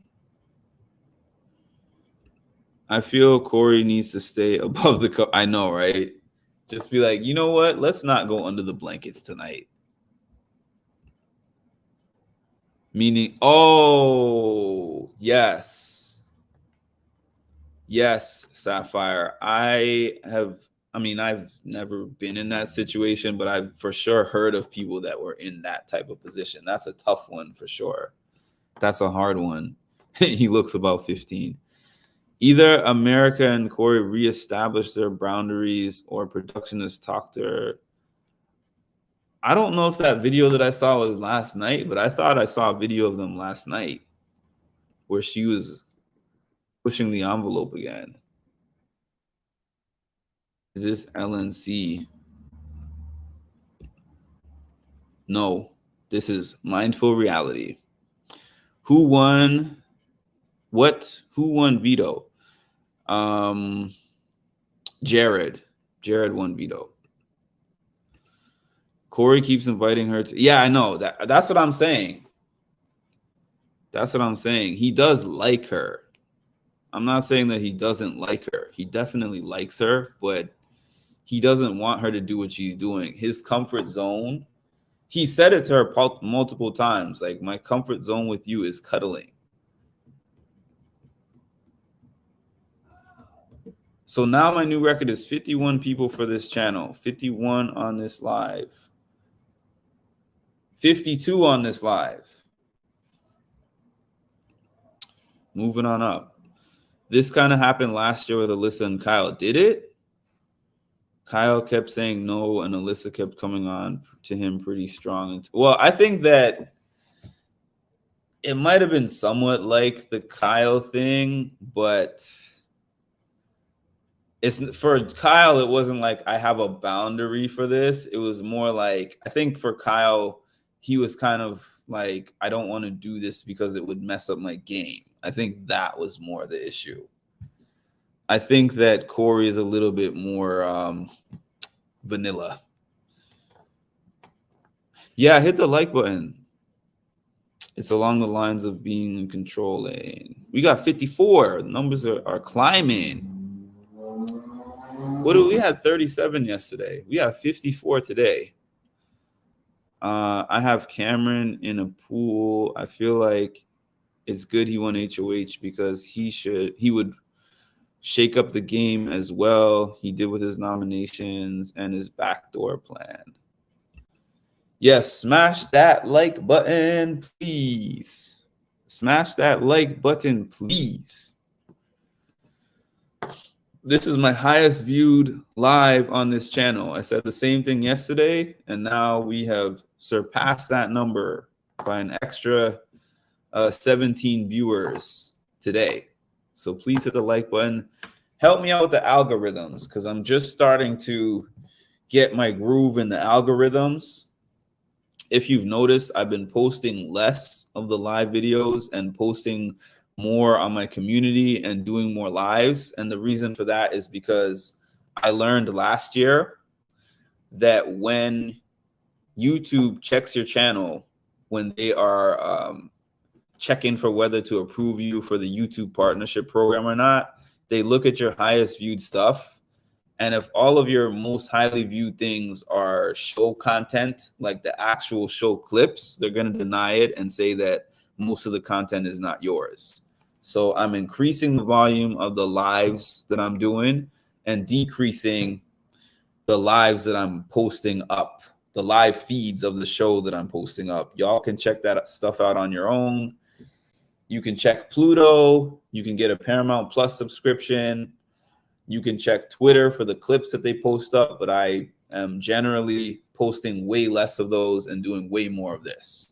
I feel Corey needs to stay above the cup. I know, right? Just be like, you know what? Let's not go under the blankets tonight. Meaning, oh, yes. Yes, Sapphire. I've never been in that situation, but I've for sure heard of people that were in that type of position. That's a tough one for sure. That's a hard one. He looks about 15. Either America and Corey reestablish their boundaries or production has talked to her. I don't know if that video that I saw was last night, but I thought I saw a video of them last night where she was pushing the envelope again. Is this LNC? No, this is Mindful Reality. Who won? What? Who won Veto? Jared. Jared won Veto. Corey keeps inviting her to. Yeah, I know that. That's what I'm saying. That's what I'm saying. He does like her. I'm not saying that he doesn't like her. He definitely likes her, but he doesn't want her to do what she's doing. His comfort zone. He said it to her multiple times. Like, my comfort zone with you is cuddling. So now my new record is 51 people for this channel. 51 on this live. 52 on this live. Moving on up. This kind of happened last year with Alyssa and Kyle. Did it? Kyle kept saying no, and Alyssa kept coming on to him pretty strong. Well, I think that it might have been somewhat like the Kyle thing, but it's for Kyle, it wasn't like I have a boundary for this. It was more like, I think for Kyle, he was kind of like, I don't want to do this because it would mess up my game. I think that was more the issue. I think that Corey is a little bit more vanilla. Yeah, hit the like button. It's along the lines of being in control lane. We got 54. Numbers are climbing. What do we had 37 yesterday? We have 54 today. I have Cameron in a pool. I feel like it's good he won HOH because he would shake up the game as well. He did with his nominations and his backdoor plan. Yes, smash that like button, please. Smash that like button, please. This is my highest viewed live on this channel. I said the same thing yesterday, and now we have surpassed that number by an extra 17 viewers today. So please hit the like button. Help me out with the algorithms because I'm just starting to get my groove in the algorithms. If you've noticed, I've been posting less of the live videos and posting more on my community and doing more lives. And the reason for that is because I learned last year that when YouTube checks your channel, when they are checking for whether to approve you for the YouTube partnership program or not, they look at your highest viewed stuff. And if all of your most highly viewed things are show content, like the actual show clips, they're going to deny it and say that most of the content is not yours. So I'm increasing the volume of the lives that I'm doing and decreasing the lives that I'm posting up, the live feeds of the show that I'm posting up. Y'all can check that stuff out on your own. You can check Pluto. You can get a Paramount Plus subscription. You can check Twitter for the clips that they post up, but I am generally posting way less of those and doing way more of this.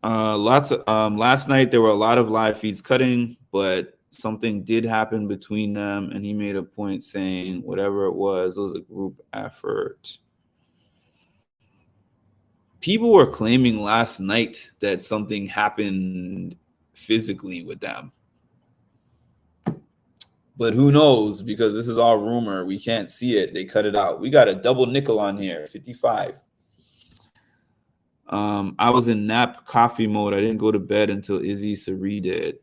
Last night there were a lot of live feeds cutting, but something did happen between them, and he made a point saying whatever it was a group effort. People were claiming last night that something happened physically with them. But who knows, because this is all rumor. We can't see it. They cut it out. We got a double nickel on here, 55. I was in nap coffee mode. I didn't go to bed until Izzy Sari did.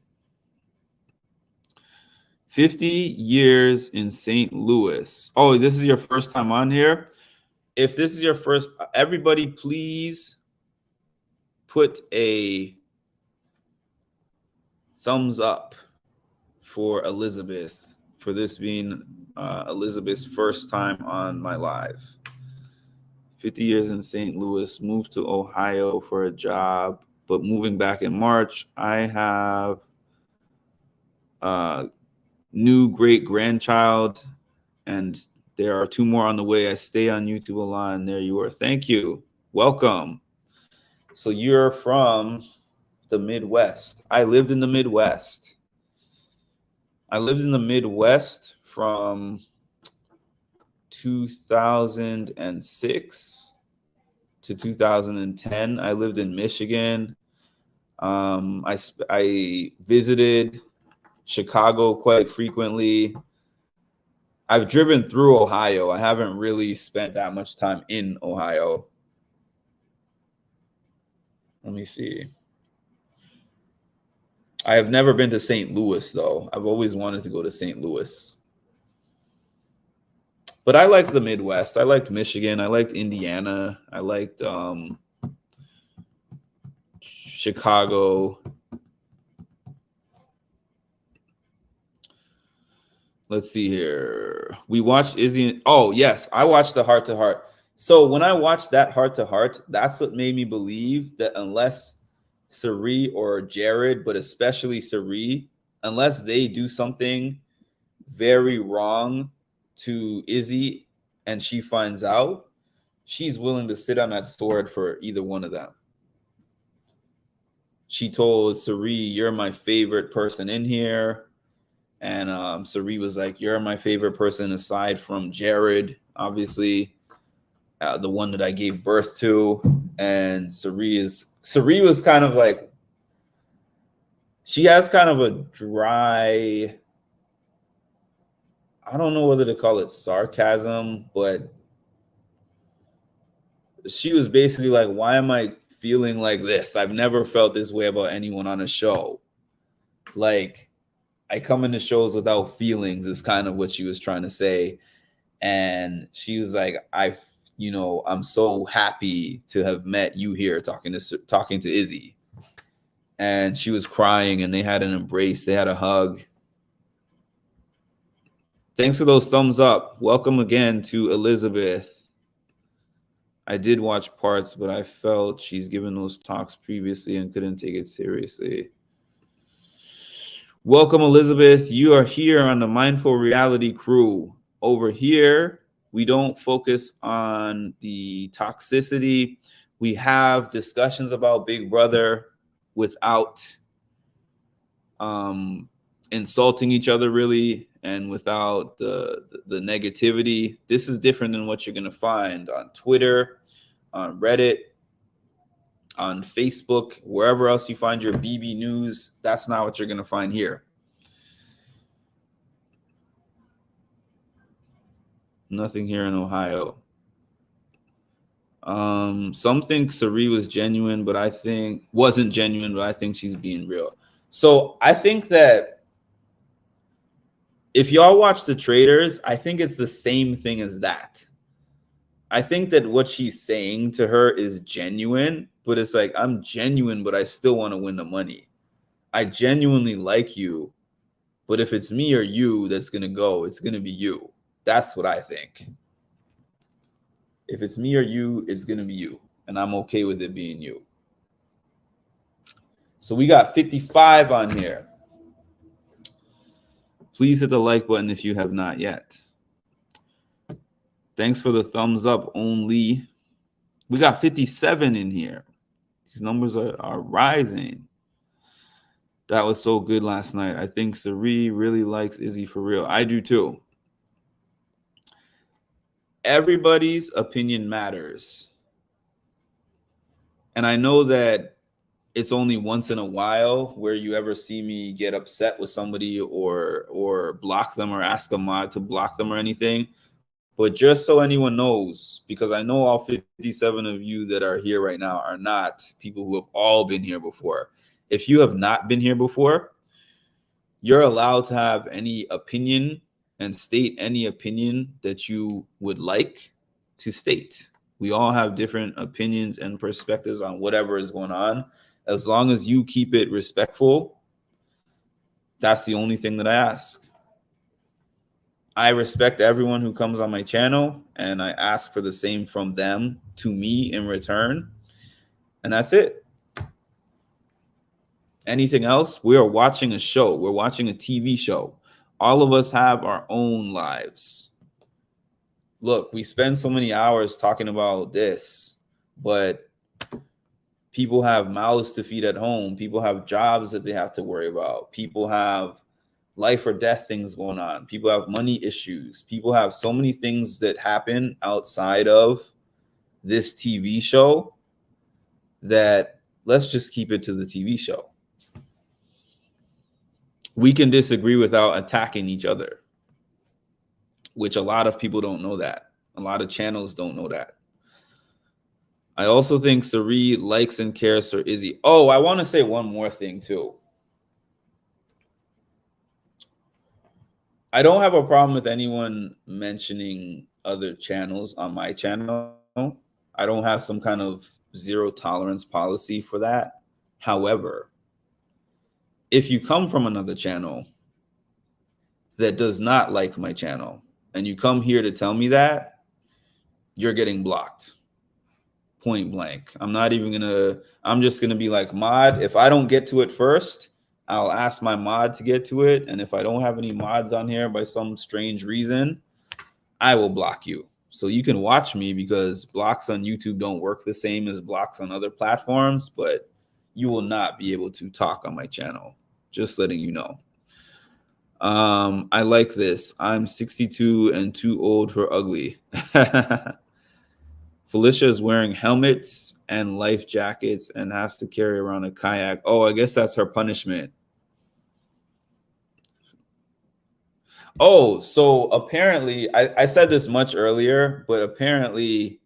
50 years in St. Louis. Oh, this is your first time on here? If this is your first, everybody please put a thumbs up for Elizabeth, for this being Elizabeth's first time on my live. 50 years in St. Louis, moved to Ohio for a job, but moving back in March. I have a new great-grandchild, and there are 2 more on the way. I stay on YouTube a lot, and there you are. Thank you. Welcome. So you're from the Midwest. I lived in the Midwest. I lived in the Midwest from 2006 to 2010. I lived in Michigan. I visited Chicago quite frequently. I've driven through Ohio. I haven't really spent that much time in Ohio. Let me see. I have never been to St. Louis, though. I've always wanted to go to St. Louis. But I liked the Midwest. I liked Michigan. I liked Indiana. I liked Chicago. Let's see here. We watched Izzy. Oh, yes. I watched the Heart to Heart. So when I watched that Heart to Heart, that's what made me believe that unless Sari or Jared, but especially Sari, unless they do something very wrong to Izzy and she finds out, she's willing to sit on that sword for either one of them. She told Sari, "You're my favorite person in here." And Sari was like, "You're my favorite person aside from Jared, obviously, the one that I gave birth to." And Sari was kind of like, she has kind of a dry, I don't know whether to call it sarcasm, but she was basically like, "Why am I feeling like this? I've never felt this way about anyone on a show. Like, I come into shows without feelings," is kind of what she was trying to say. And she was like, I'm so happy to have met you here talking to Izzy." And she was crying and they had an embrace. They had a hug. Thanks for those thumbs up. Welcome again to Elizabeth. I did watch parts, but I felt she's given those talks previously and couldn't take it seriously. Welcome, Elizabeth. You are here on the Mindful Reality crew. Over here, we don't focus on the toxicity. We have discussions about Big Brother without insulting each other, really, and without the negativity. This is different than what you're going to find on Twitter, on Reddit, on Facebook, wherever else you find your BB news. That's not what you're going to find here. Nothing here in Ohio. Some think Sari was genuine, but I think wasn't genuine, but I think she's being real. So I think that if y'all watch The Traders, I think it's the same thing as that. I think that what she's saying to her is genuine, but it's like, I'm genuine, but I still want to win the money. I genuinely like you, but if it's me or you that's going to go, it's going to be you. That's what I think. If it's me or you, it's going to be you. And I'm okay with it being you. So we got 55 on here. Please hit the like button if you have not yet. Thanks for the thumbs up only. We got 57 in here. These numbers are rising. That was so good last night. I think Sari really likes Izzy for real. I do too. Everybody's opinion matters. And I know that it's only once in a while where you ever see me get upset with somebody or block them or ask a mod to block them or anything. But just so anyone knows, because I know all 57 of you that are here right now are not people who have all been here before. If you have not been here before, you're allowed to have any opinion and state any opinion that you would like to state. We all have different opinions and perspectives on whatever is going on. As long as you keep it respectful, that's the only thing that I ask. I respect everyone who comes on my channel, and I ask for the same from them to me in return. And that's it. Anything else? We are watching a show. We're watching a TV show. All of us have our own lives. Look, we spend so many hours talking about this, but people have mouths to feed at home. People have jobs that they have to worry about. People have life or death things going on. People have money issues. People have so many things that happen outside of this TV show that let's just keep it to the TV show. We can disagree without attacking each other, which a lot of people don't know that. A lot of channels don't know that. I also think Sari likes and cares for Izzy. Oh, I want to say one more thing too. I don't have a problem with anyone mentioning other channels on my channel. I don't have some kind of zero tolerance policy for that. However, if you come from another channel that does not like my channel and you come here to tell me that, you're getting blocked. Point blank. I'm just going to be like, mod, if I don't get to it first, I'll ask my mod to get to it. And if I don't have any mods on here by some strange reason, I will block you. So you can watch me because blocks on YouTube don't work the same as blocks on other platforms, but you will not be able to talk on my channel. Just letting you know. I like this. I'm 62 and too old for ugly. Felicia is wearing helmets and life jackets and has to carry around a kayak. Oh, I guess that's her punishment. Oh, so apparently, I said this much earlier, but apparently,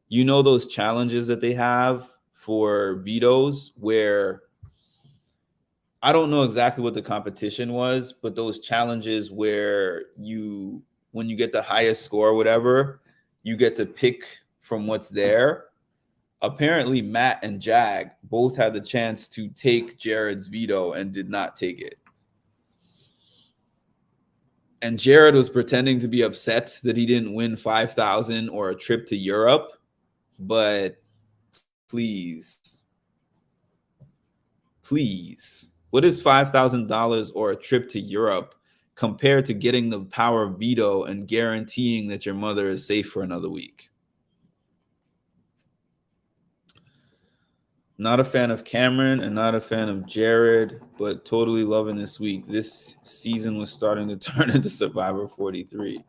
you know those challenges that they have for vetoes where I don't know exactly what the competition was, but those challenges where when you get the highest score or whatever, you get to pick from what's there. Apparently, Matt and Jag both had the chance to take Jared's veto and did not take it. And Jared was pretending to be upset that he didn't win 5,000 or a trip to Europe. But please, what is $5,000 or a trip to Europe compared to getting the power of veto and guaranteeing that your mother is safe for another week? Not a fan of Cameron and not a fan of Jared, but totally loving this week. This season was starting to turn into Survivor 43.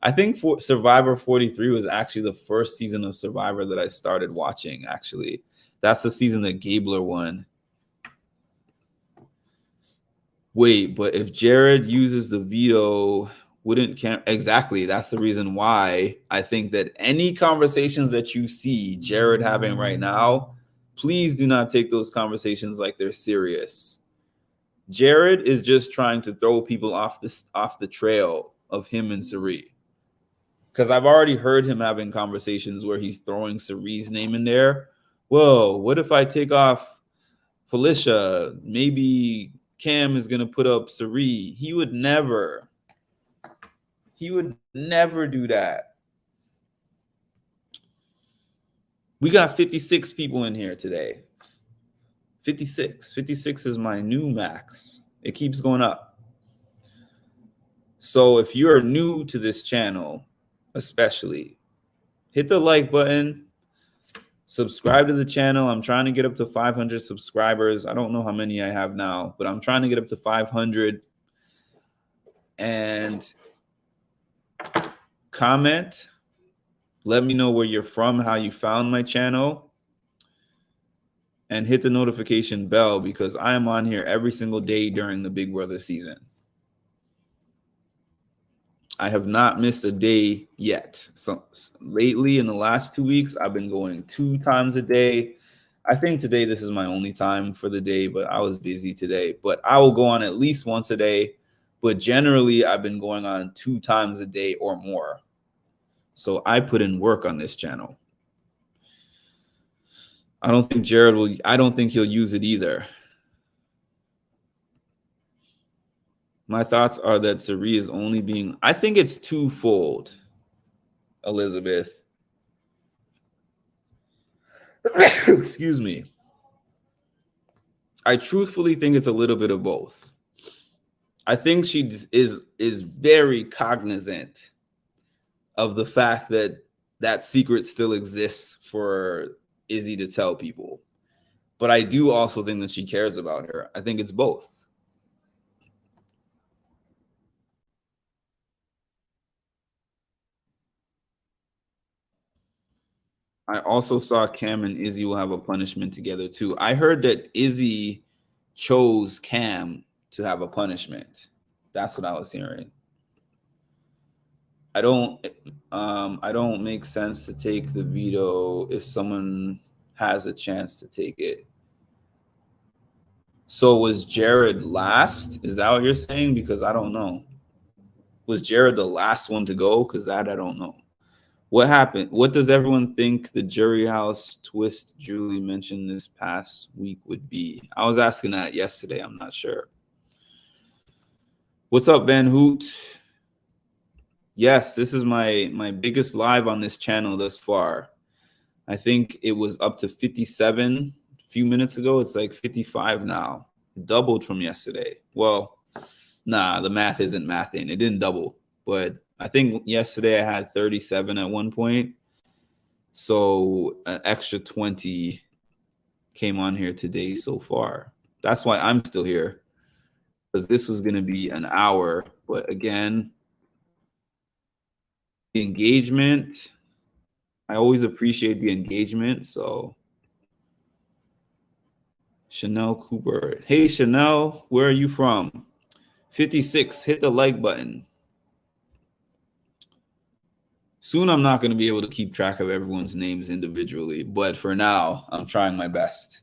I think Survivor 43 was actually the first season of Survivor that I started watching, actually. That's the season that Gabler won. Wait, but if Jared uses the veto, wouldn't Cam... Exactly. That's the reason why I think that any conversations that you see Jared having right now, please do not take those conversations like they're serious. Jared is just trying to throw people off the trail of him and Cirie. Because I've already heard him having conversations where he's throwing Cirie's name in there. Whoa, what if I take off Felicia? Maybe Cam is going to put up Cirie. He would never do that. We got 56 people in here today. 56. 56 is my new max. It keeps going up. So if you are new to this channel, especially, hit the like button, subscribe to the channel. I'm trying to get up to 500 subscribers. I don't know how many I have now, but I'm trying to get up to 500. And comment. Let me know where you're from, how you found my channel. And hit the notification bell because I am on here every single day during the Big Brother season. I have not missed a day yet. So lately, in the last 2 weeks, I've been going 2 times a day. I think today this is my only time for the day, but I was busy today. But I will go on at least once a day. But generally, I've been going on 2 times a day or more. So I put in work on this channel. I don't think Jared will. I don't think he'll use it either. My thoughts are that Cirie is only being... I think it's twofold, Elizabeth. Excuse me. I truthfully think it's a little bit of both. I think she is very cognizant of the fact that that secret still exists for Izzy to tell people. But I do also think that she cares about her. I think it's both. I also saw Cam and Izzy will have a punishment together too. I heard that Izzy chose Cam to have a punishment. That's what I was hearing. I don't make sense to take the veto if someone has a chance to take it. So was Jared last? Is that what you're saying? Because I don't know. Was Jared the last one to go? Because that I don't know. What happened? What does everyone think the jury house twist Julie mentioned this past week would be? I was asking that yesterday. I'm not sure. What's up, Van Hoot? Yes, this is my biggest live on this channel thus far. I think it was up to 57 a few minutes ago. It's like 55 now. doubled from yesterday. Well, nah, the math isn't mathing. It didn't double, but I think yesterday I had 37 at one point. So an extra 20 came on here today so far. That's why I'm still here, because this was going to be an hour. But again, the engagement, I always appreciate the engagement. So Chanel Cooper. Hey, Chanel, where are you from? 56, hit the like button. Soon I'm not going to be able to keep track of everyone's names individually, but for now, I'm trying my best.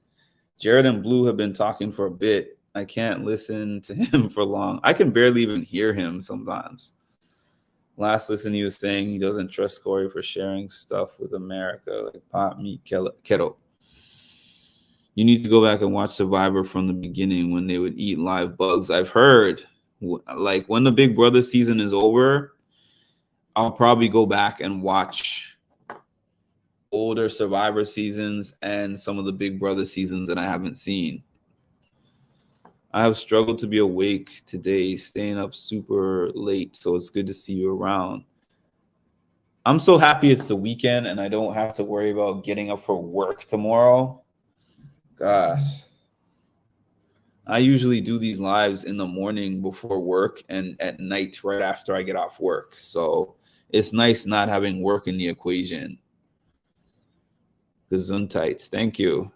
Jared and Blue have been talking for a bit. I can't listen to him for long. I can barely even hear him sometimes. Last listen, he was saying he doesn't trust Corey for sharing stuff with America, like pot, meat, kettle. You need to go back and watch Survivor from the beginning when they would eat live bugs. I've heard, like, when the Big Brother season is over, I'll probably go back and watch older Survivor seasons and some of the Big Brother seasons that I haven't seen. I have struggled to be awake today, staying up super late, so it's good to see you around. I'm so happy it's the weekend and I don't have to worry about getting up for work tomorrow. Gosh. I usually do these lives in the morning before work and at night right after I get off work. So it's nice not having work in the equation. Gesundheit. Thank you.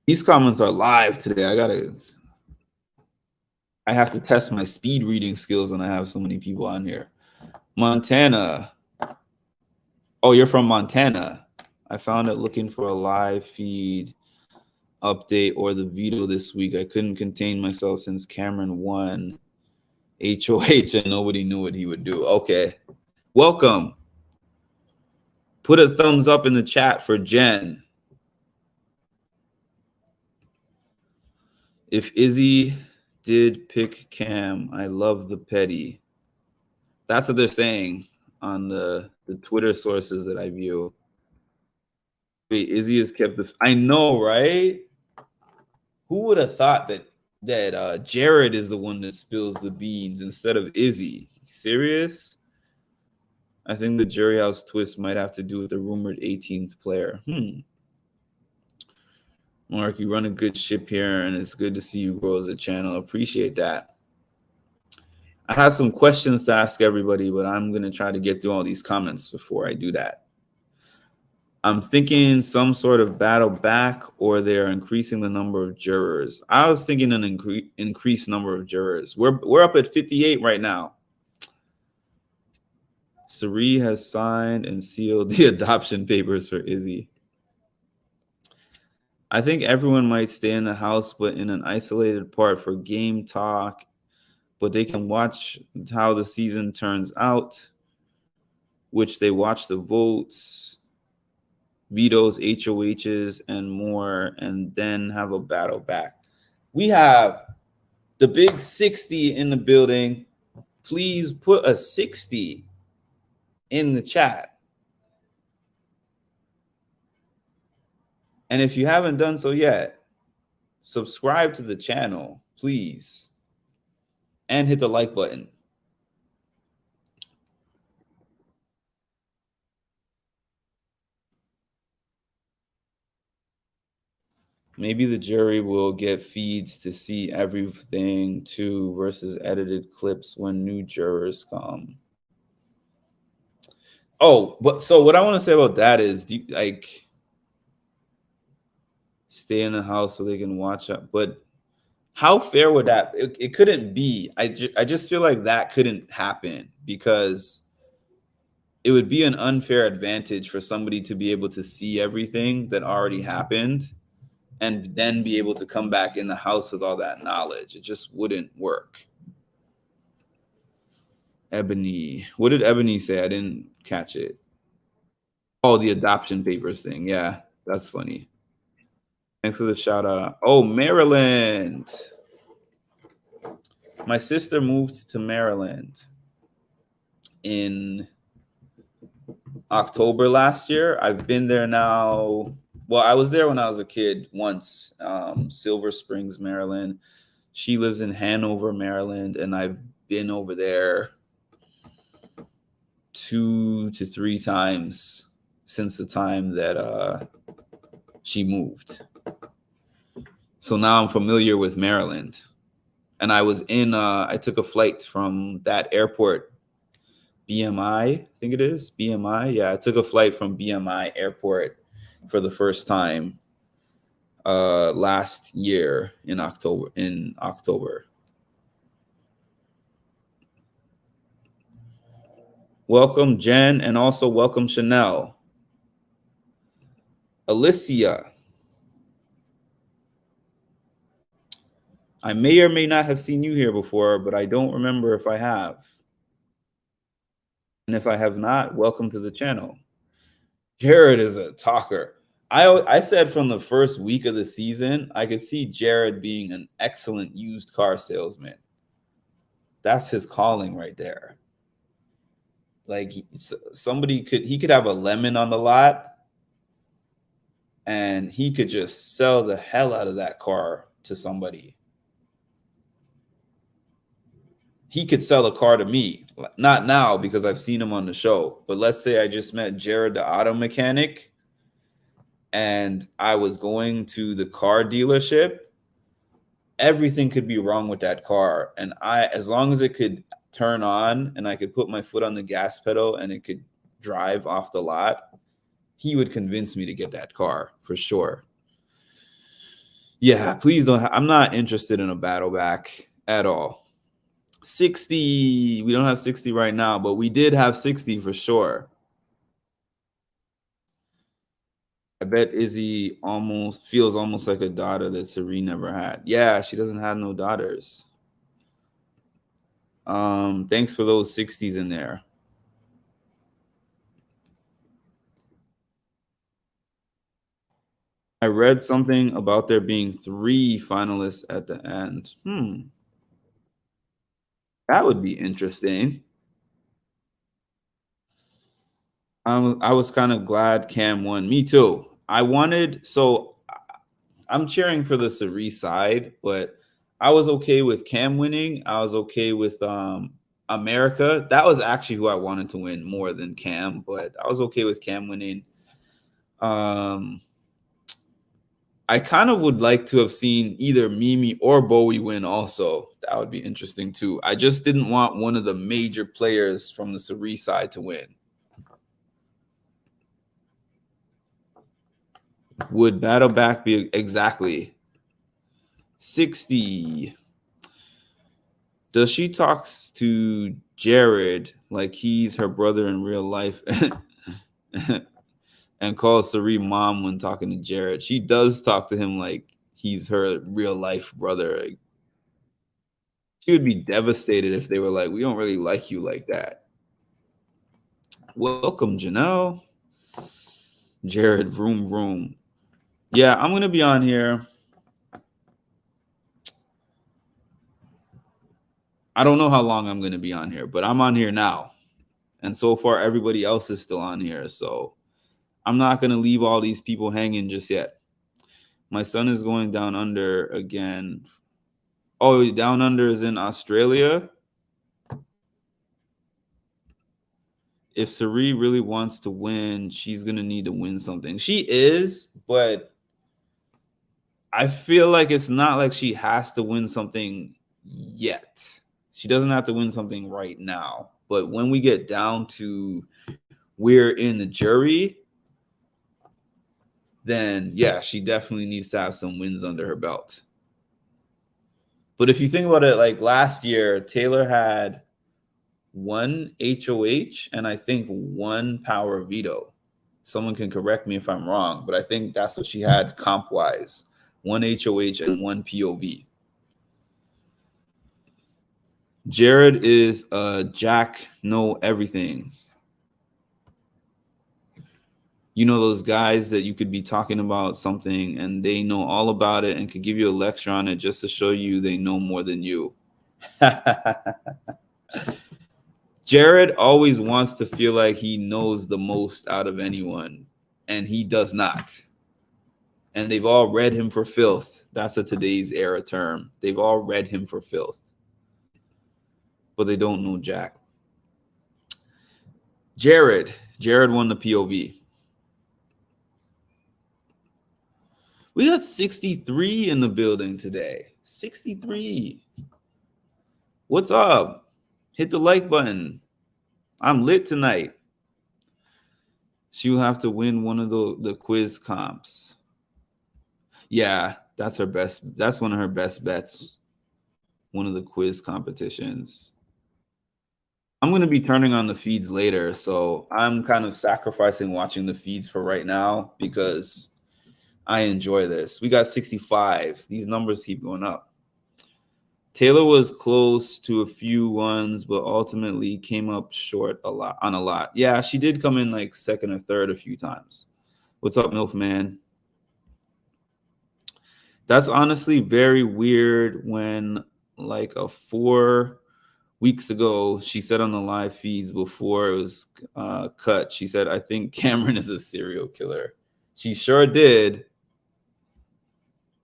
These comments are live today. I have to test my speed reading skills when I have so many people on here. Montana. Oh, you're from Montana. I found it looking for a live feed update or the veto this week. I couldn't contain myself since Cameron won HOH and nobody knew what he would do. Okay. Welcome. Put a thumbs up in the chat for Jen. If Izzy did pick Cam, I love the petty. That's what they're saying on the Twitter sources that I view. Wait, Izzy has kept the... I know, right? Who would have thought that Jared is the one that spills the beans instead of Izzy? Serious? I think the Jury House twist might have to do with the rumored 18th player. Mark, you run a good ship here, and it's good to see you grow as a channel. Appreciate that. I have some questions to ask everybody, but I'm going to try to get through all these comments before I do that. I'm thinking some sort of battle back, or they're increasing the number of jurors. I was thinking an increased number of jurors. We're up at 58 right now. Sari has signed and sealed the adoption papers for Izzy. I think everyone might stay in the house, but in an isolated part for game talk, but they can watch how the season turns out, which they watch the votes, vetoes, HOHs, and more, and then have a battle back. We have the big 60 in the building. Please put a 60 in the chat. And if you haven't done so yet, subscribe to the channel, please, and hit the like button. Maybe the jury will get feeds to see everything too versus edited clips when new jurors come. Oh, but so what I want to say about that is, like, stay in the house so they can watch it. But how fair would that? It couldn't be. I just feel like that couldn't happen because it would be an unfair advantage for somebody to be able to see everything that already happened and then be able to come back in the house with all that knowledge. It just wouldn't work. Ebony. What did Ebony say? I didn't catch it. Oh, the adoption papers thing. Yeah, that's funny. Thanks for the shout out. Oh, Maryland. My sister moved to Maryland in October last year. I've been there now Well, I was there when I was a kid once, Silver Springs, Maryland. She lives in Hanover, Maryland, and I've been over there 2 to 3 times since the time that she moved. So now I'm familiar with Maryland. And I was in, I took a flight from that airport, BMI, I think it is, BMI. Yeah, I took a flight from BMI airport for the first time last year in October. Welcome, Jen, and also welcome, Chanel. Alicia. I may or may not have seen you here before, but I don't remember if I have. And if I have not, welcome to the channel. Jared is a talker. I said from the first week of the season, I could see Jared being an excellent used car salesman. That's his calling right there. Like he could have a lemon on the lot and he could just sell the hell out of that car to somebody. He could sell a car to me, not now because I've seen him on the show, but let's say I just met Jared, the auto mechanic, and I was going to the car dealership. Everything could be wrong with that car. And as long as it could turn on and I could put my foot on the gas pedal and it could drive off the lot, he would convince me to get that car for sure. Yeah, please don't. I'm not interested in a battle back at all. 60, we don't have 60 right now, but we did have 60 for sure. I bet Izzy feels almost like a daughter that Serene never had. Yeah, she doesn't have no daughters. Thanks for those 60s in there. I read something about there being 3 finalists at the end. That would be interesting. I was kind of glad Cam won. Me too. I'm cheering for the Cerise side, but I was okay with Cam winning. I was okay with America. That was actually who I wanted to win more than Cam, but I was okay with Cam winning. I kind of would like to have seen either Mimi or Bowie win also. That would be interesting too. I just didn't want one of the major players from the Cerise side to win. Would battle back be exactly 60? Does she talks to Jared like he's her brother in real life and calls Cerie mom when talking to Jared? She does talk to him like he's her real life brother. She would be devastated if they were like, we don't really like you like that. Welcome, Janelle. Jared, vroom, vroom. Yeah, I'm going to be on here. I don't know how long I'm going to be on here, but I'm on here now. And so far, everybody else is still on here. So I'm not going to leave all these people hanging just yet. My son is going down under again. Oh, down under is in Australia. If Cerie really wants to win, she's going to need to win something. She is, but I feel like it's not like she has to win something yet. She doesn't have to win something right now. But when we get down to we're in the jury, then yeah, she definitely needs to have some wins under her belt. But if you think about it, like last year, Taylor had 1 HOH and I think 1 power veto. Someone can correct me if I'm wrong, but I think that's what she had comp-wise. 1 HOH and 1 POV. Jared is Jack know everything. You know those guys that you could be talking about something and they know all about it and could give you a lecture on it just to show you they know more than you. Jared always wants to feel like he knows the most out of anyone, and he does not. And they've all read him for filth. That's a today's era term. They've all read him for filth. But they don't know Jack. Jared won the POV. We got 63 in the building today. 63. What's up? Hit the like button. I'm lit tonight. She will have to win one of the quiz comps. Yeah, that's her best. That's one of her best bets. One of the quiz competitions. I'm going to be turning on the feeds later, so I'm kind of sacrificing watching the feeds for right now because I enjoy this. We got 65. These numbers keep going up. Taylor was close to a few ones, but ultimately came up short a lot. Yeah, she did come in like second or third a few times. What's up, MILF man? That's honestly very weird when like 4 weeks ago, she said on the live feeds before it was cut, she said, I think Cameron is a serial killer. She sure did.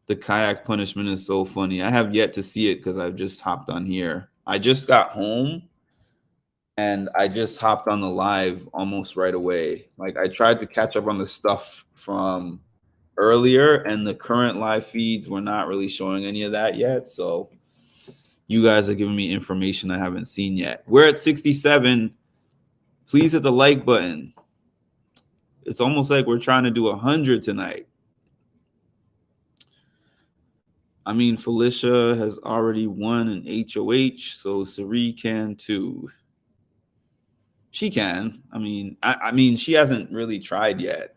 The kayak punishment is so funny. I have yet to see it because I've just hopped on here. I just got home and I just hopped on the live almost right away. Like I tried to catch up on the stuff from earlier and the current live feeds were not really showing any of that yet. So you guys are giving me information I haven't seen yet. We're at 67. Please hit the like button. It's almost like we're trying to do 100 tonight. I mean, Felicia has already won an HOH, so Sari can too. She can. I mean, she hasn't really tried yet.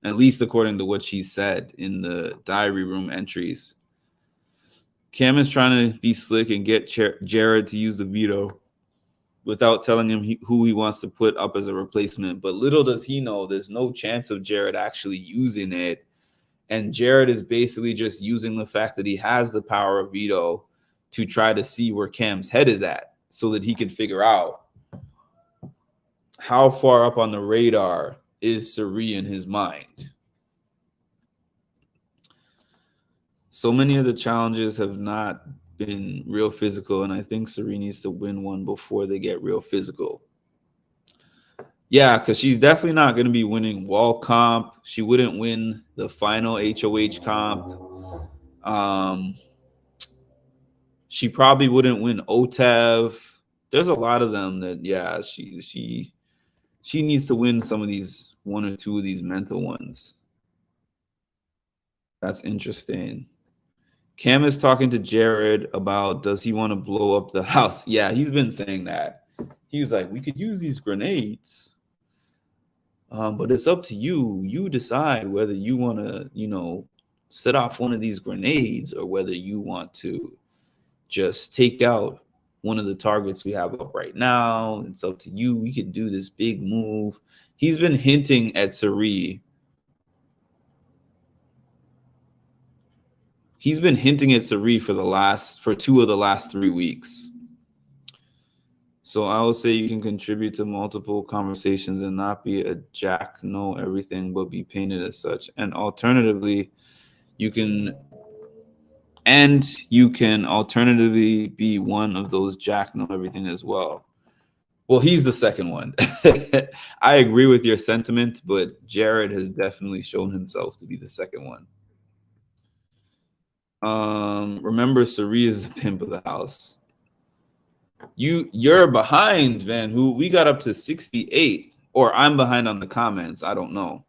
At least according to what she said in the diary room entries. Cam is trying to be slick and get Jared to use the veto without telling him who he wants to put up as a replacement. But little does he know, there's no chance of Jared actually using it. And Jared is basically just using the fact that he has the power of veto to try to see where Cam's head is at so that he can figure out how far up on the radar is Sari in his mind. So many of the challenges have not been real physical, and I think Sari needs to win one before they get real physical. Yeah, because she's definitely not going to be winning wall comp. She wouldn't win the final HOH comp. She probably wouldn't win OTEV. There's a lot of them that, yeah, she needs to win some of these, one or two of these mental ones. That's interesting. Cam is talking to Jared about, does he want to blow up the house? Yeah, he's been saying that. He was like, we could use these grenades. But it's up to you. You decide whether you want to, set off one of these grenades or whether you want to just take out one of the targets we have up right now. It's up to you. We could do this big move. He's been hinting at Sari. He's been hinting at Sari for 2 of the last 3 weeks. So I would say you can contribute to multiple conversations and not be a Jack, know everything, but be painted as such. And alternatively, you can alternatively be one of those Jack, know everything as well. Well, he's the second one. I agree with your sentiment, but Jared has definitely shown himself to be the second one. Remember, Sari is the pimp of the house. You're behind, Van Who. We got up to 68, or I'm behind on the comments. I don't know.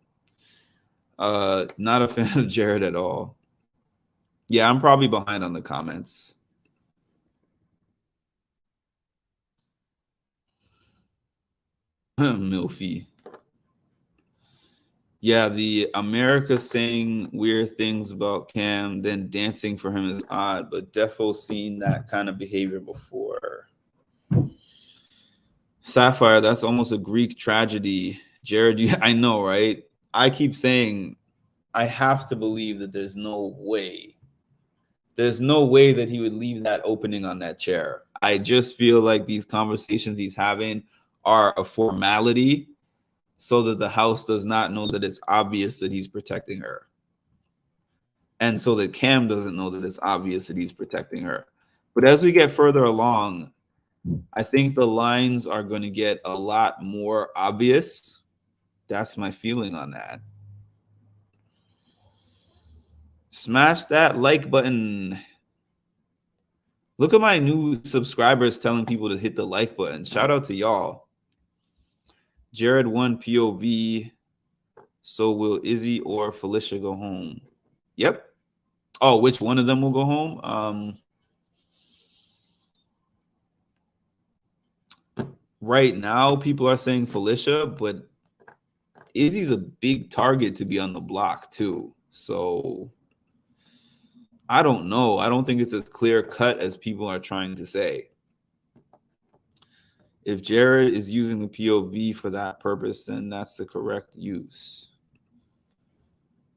Not a fan of Jared at all. Yeah, I'm probably behind on the comments. Milfy. Yeah, the America saying weird things about Cam, then dancing for him is odd, but Defo's seen that kind of behavior before. Sapphire, that's almost a Greek tragedy. Jared, I know, right? I keep saying I have to believe that there's no way. There's no way that he would leave that opening on that chair. I just feel like these conversations he's having are a formality so that the house does not know that it's obvious that he's protecting her. And so that Cam doesn't know that it's obvious that he's protecting her. But as we get further along, I think the lines are going to get a lot more obvious. That's my feeling on that. Smash that like button. Look at my new subscribers telling people to hit the like button. Shout out to y'all. Jared won POV. So will Izzy or Felicia go home? Yep. Oh, which one of them will go home? Right now, people are saying Felicia, but Izzy's a big target to be on the block too. So I don't know. I don't think it's as clear cut as people are trying to say. If Jared is using the POV for that purpose, then that's the correct use.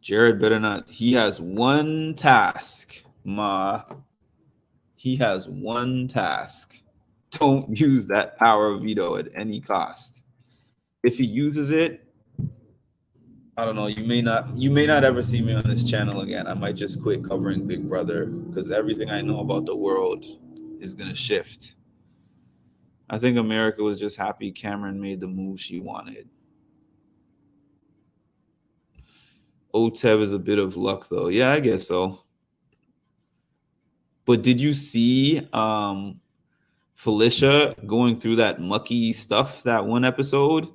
Jared better not. He has one task, Ma. He has one task. Don't use that power of veto at any cost. If he uses it, I don't know. You may not ever see me on this channel again. I might just quit covering Big Brother because everything I know about the world is gonna shift. I think America was just happy Cameron made the move she wanted. Otev is a bit of luck though. Yeah, I guess so. But did you see Felicia going through that mucky stuff that one episode?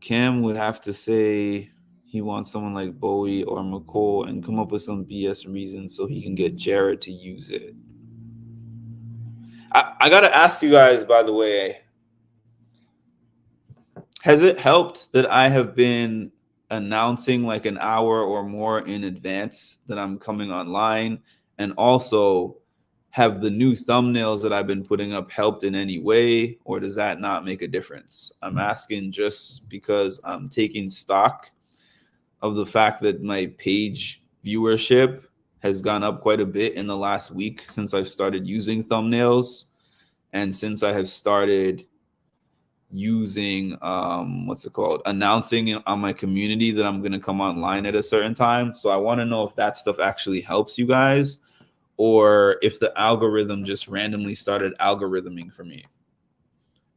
Cam would have to say he wants someone like Bowie or McCall and come up with some BS reason so he can get Jared to use it. I got to ask you guys, by the way, has it helped that I have been announcing like an hour or more in advance that I'm coming online? And also, have the new thumbnails that I've been putting up helped in any way, or does that not make a difference? I'm asking just because I'm taking stock of the fact that my page viewership has gone up quite a bit in the last week since I've started using thumbnails and since I have started using announcing on my community that I'm going to come online at a certain time. So I want to know if that stuff actually helps you guys, or if the algorithm just randomly started algorithming for me.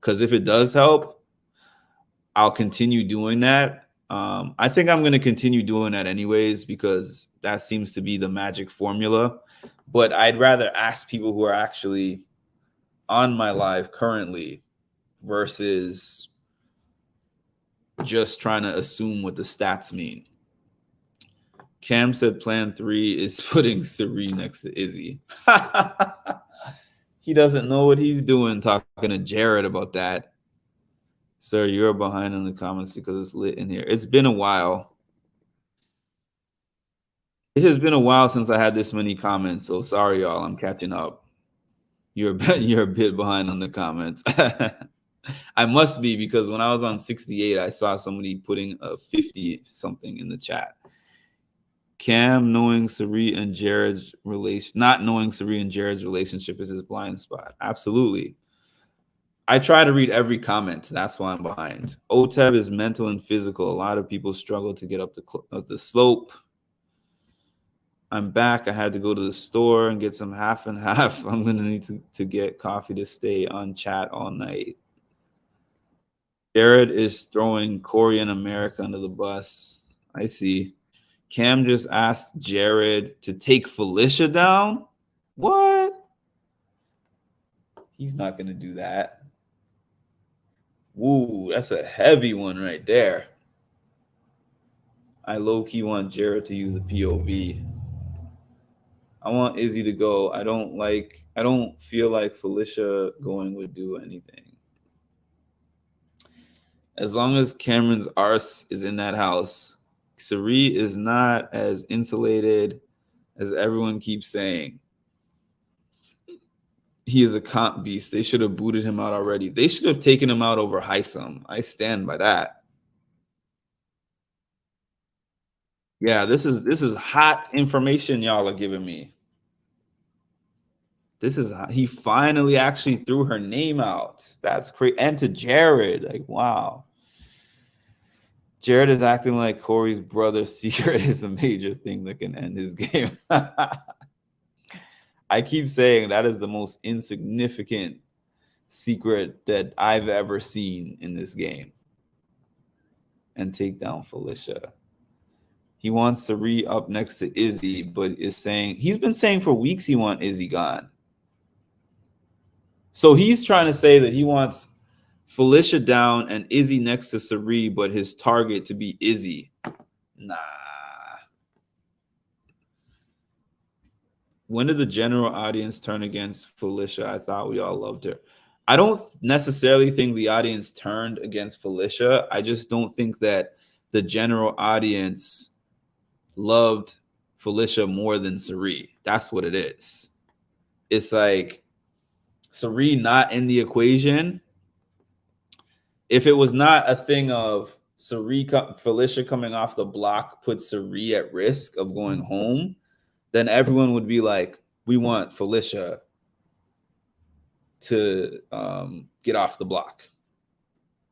Because if it does help, I'll continue doing that. I think I'm going to continue doing that anyways, because that seems to be the magic formula. But I'd rather ask people who are actually on my live currently versus just trying to assume what the stats mean. Cam said plan 3 is putting Sari next to Izzy. He doesn't know what he's doing talking to Jared about that. Sir, you're behind in the comments because it's lit in here. It's been a while. It has been a while since I had this many comments, so sorry, y'all. I'm catching up. You're a bit behind on the comments. I must be, because when I was on 68, I saw somebody putting a 50 something in the chat. Cam knowing Sari and Jared's relation, not knowing Sari and Jared's relationship is his blind spot. Absolutely. I try to read every comment. That's why I'm behind. OTEV is mental and physical. A lot of people struggle to get up the slope. I'm back. I had to go to the store and get some half and half. I'm going to need to get coffee to stay on chat all night. Jared is throwing Corey and America under the bus. I see. Cam just asked Jared to take Felicia down. What? He's not going to do that. Woo, that's a heavy one right there. I low-key want Jared to use the POV. I want Izzy to go. I don't feel like Felicia going would do anything. As long as Cameron's arse is in that house, Sari is not as insulated as everyone keeps saying. He is a comp beast. They should have booted him out already. They should have taken him out over Heisam. I stand by that. Yeah, this is hot information y'all are giving me. He finally actually threw her name out. That's crazy. And to Jared, like, wow. Jared is acting like Corey's brother's secret is a major thing that can end his game. I keep saying that is the most insignificant secret that I've ever seen in this game. And take down Felicia. He wants Sari up next to Izzy, but he's been saying for weeks he wants Izzy gone. So he's trying to say that he wants Felicia down and Izzy next to Sari, but his target to be Izzy. Nah. When did the general audience turn against Felicia? I thought we all loved her. I don't necessarily think the audience turned against Felicia. I just don't think that the general audience loved Felicia more than Sari. That's what it is. It's like Sari not in the equation. If it was not a thing of Felicia coming off the block puts Sari at risk of going home, then everyone would be like, we want Felicia to get off the block.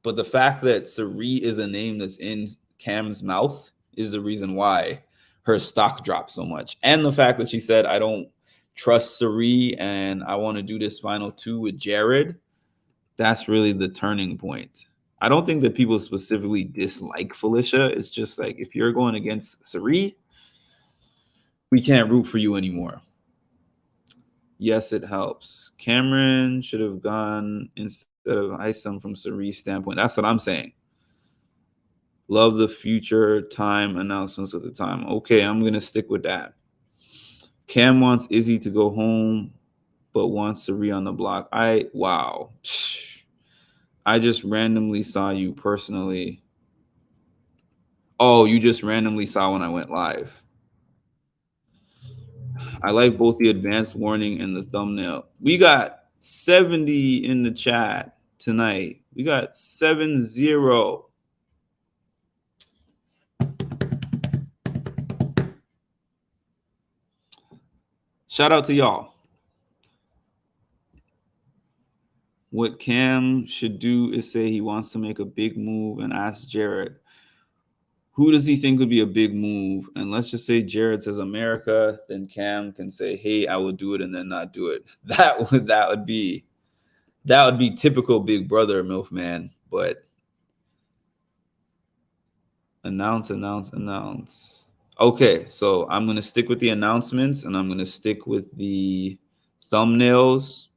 But the fact that Sari is a name that's in Cam's mouth is the reason why her stock dropped so much. And the fact that she said, I don't trust Sari and I want to do this final 2 with Jared, that's really the turning point. I don't think that people specifically dislike Felicia. It's just like, if you're going against Sari, we can't root for you anymore. Yes, it helps. Cameron should have gone instead of Isom from Sari's standpoint. That's what I'm saying. Love the future time announcements at the time. Okay, I'm going to stick with that. Cam wants Izzy to go home, but wants Sari on the block. Wow. I just randomly saw you personally. Oh, you just randomly saw when I went live. I like both the advanced warning and the thumbnail. We got 70 in the chat tonight. We got 70. Shout out to y'all. What Cam should do is say he wants to make a big move and ask Jared, who does he think would be a big move? And let's just say Jared says America, then Cam can say, hey, I will do it, and then not do it. That would be typical Big Brother MILF man. But announce. Okay, so I'm going to stick with the announcements, and I'm going to stick with the thumbnails.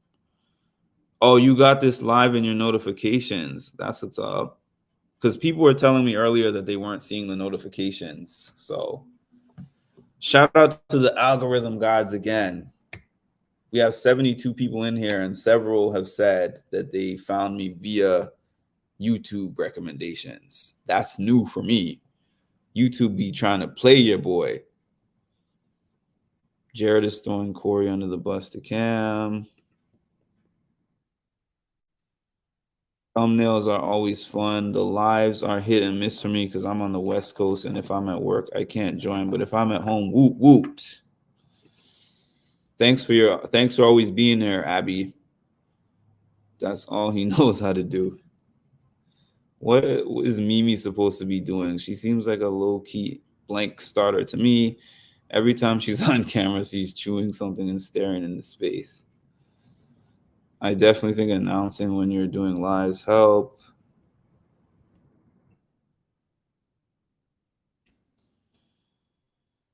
Oh, you got this live in your notifications. That's what's up. Because people were telling me earlier that they weren't seeing the notifications. So shout out to the algorithm gods again. We have 72 people in here, and several have said that they found me via YouTube recommendations. That's new for me. YouTube be trying to play your boy. Jared is throwing Corey under the bus to Cam. Thumbnails are always fun. The lives are hit and miss for me because I'm on the West Coast, and if I'm at work, I can't join. But if I'm at home, woot woot. Thanks for always being there, Abby. That's all he knows how to do. What is Mimi supposed to be doing? She seems like a low-key blank starter to me. Every time she's on camera, she's chewing something and staring into space. I definitely think announcing when you're doing lives help.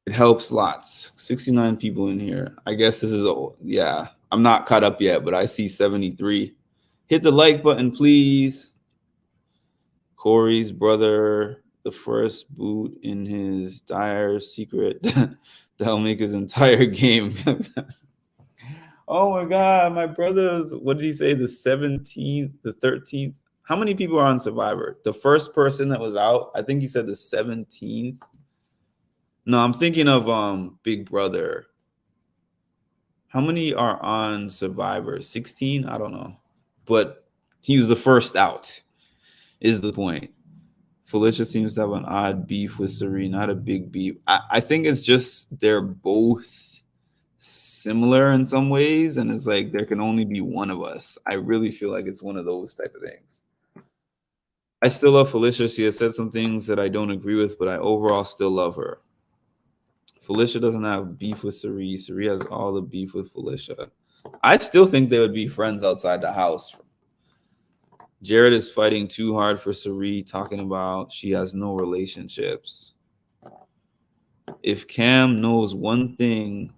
It helps lots. 69 people in here. I guess this is, yeah, I'm not caught up yet, but I see 73. Hit the like button, please. Corey's brother, the first boot in his dire secret that'll make his entire game. Oh my God, my brother's, what did he say? The 17th, the 13th. How many people are on Survivor? The first person that was out, I think he said the 17th. No, I'm thinking of Big Brother. How many are on Survivor? 16? I don't know. But he was the first out, is the point. Felicia seems to have an odd beef with Sari, not a big beef. I think it's just they're both similar in some ways, and it's like there can only be one of us. I really feel like it's one of those type of things. I still love Felicia. She has said some things that I don't agree with, but I overall still love her. Felicia doesn't have beef with Cirie. Cirie has all the beef with Felicia. I still think they would be friends outside the house. Jared is fighting too hard for Cirie, talking about she has no relationships. If Cam knows one thing,